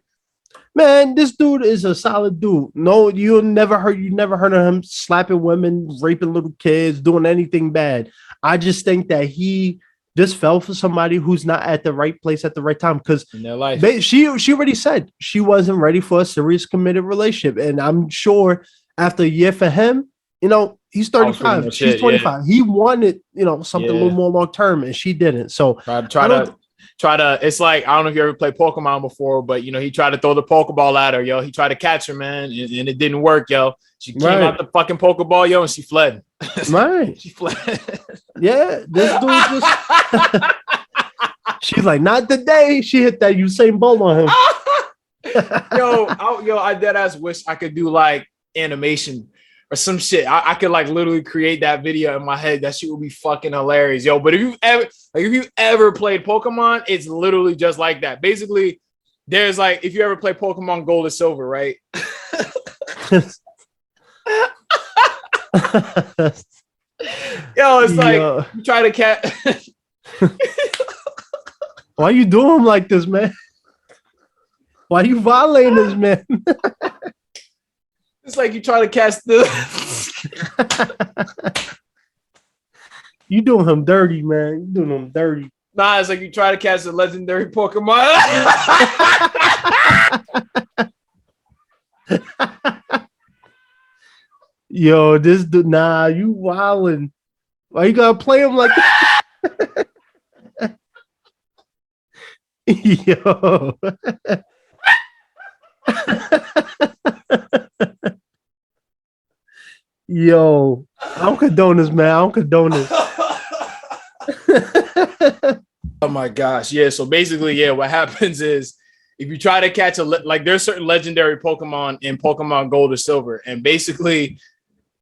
Man, this dude is a solid dude. No, you never heard of him slapping women, raping little kids, doing anything bad. I just think that he just fell for somebody who's not at the right place at the right time because in their life. She already said she wasn't ready for a serious committed relationship. And I'm sure after a year for him, he's 35. She's 25. Yeah. He wanted, something a little more long term, and she didn't. So try to. It's like I don't know if you ever played Pokemon before, but he tried to throw the Pokeball at her, yo. He tried to catch her, man, and it didn't work, yo. She came out the fucking Pokeball, yo, and she fled. Right. She fled. Yeah, this dude just. She's like, not today. She hit that Usain Bolt on him. I dead ass wish I could do like animation or some shit. I could like literally create that video in my head. That shit would be fucking hilarious, yo. But if you've ever played Pokemon, it's literally just like that. Basically, there's like if you ever play Pokemon Gold or Silver, right? Yo, it's like you try to catch. Why you doing him like this, man? Why you violating this man? It's like you try to catch the. You doing him dirty, man. You doing him dirty. Nah, it's like you try to catch a legendary Pokemon. Yo, this dude, nah, you wildin'. Why you gotta play him like that? Yo. Yo, I don't condone this, man. I don't condone this. Oh my gosh. Yeah. So basically, yeah, what happens is if you try to catch there's certain legendary Pokemon in Pokemon Gold or Silver. And basically,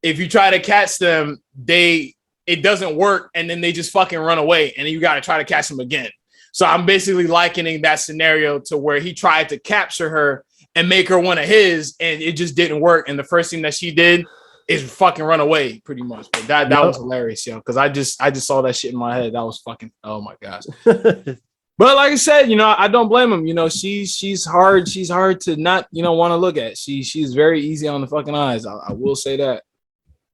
if you try to catch them, it doesn't work. And then they just fucking run away. And then you got to try to catch them again. So I'm basically likening that scenario to where he tried to capture her and make her one of his, and it just didn't work. And the first thing that she did is fucking run away, pretty much. But that was hilarious, yo. Because I just saw that shit in my head. That was fucking, oh my gosh. But like I said, I don't blame him. She's hard to not, want to look at. She's very easy on the fucking eyes. I will say that.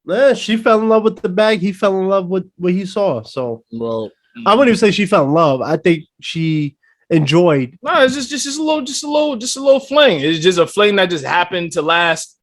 Man, she fell in love with the bag. He fell in love with what he saw. So, well, I wouldn't even say she fell in love. I think she enjoyed. No, it's just a little fling. It's just a fling that just happened to last,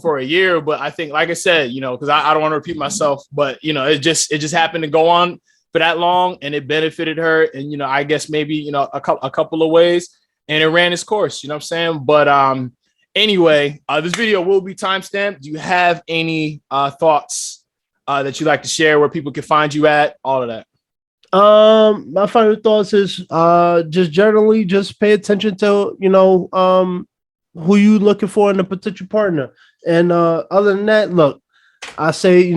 for a year. But I think, like I said, because I don't want to repeat myself, but it just happened to go on for that long, and it benefited her. And I guess maybe a couple of ways, and it ran its course. You know what I'm saying? But anyway, this video will be timestamped. Do you have any thoughts that you'd like to share, where people can find you at, all of that? My final thoughts is just generally just pay attention to who you looking for in a potential partner. And other than that, look, I say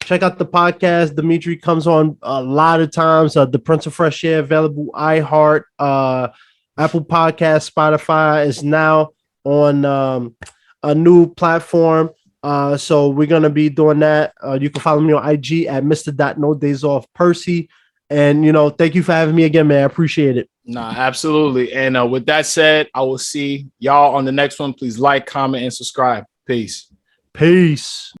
check out the podcast. Dimitri comes on a lot of times. The Prince of Fresh Air, available iHeart, Apple Podcast, Spotify, is now on a new platform. So we're gonna be doing that. You can follow me on IG at MrNoDaysOff Percy. And thank you for having me again, man. I appreciate it. Nah, absolutely. And with that said, I will see y'all on the next one. Please like, comment, and subscribe. Peace. Peace.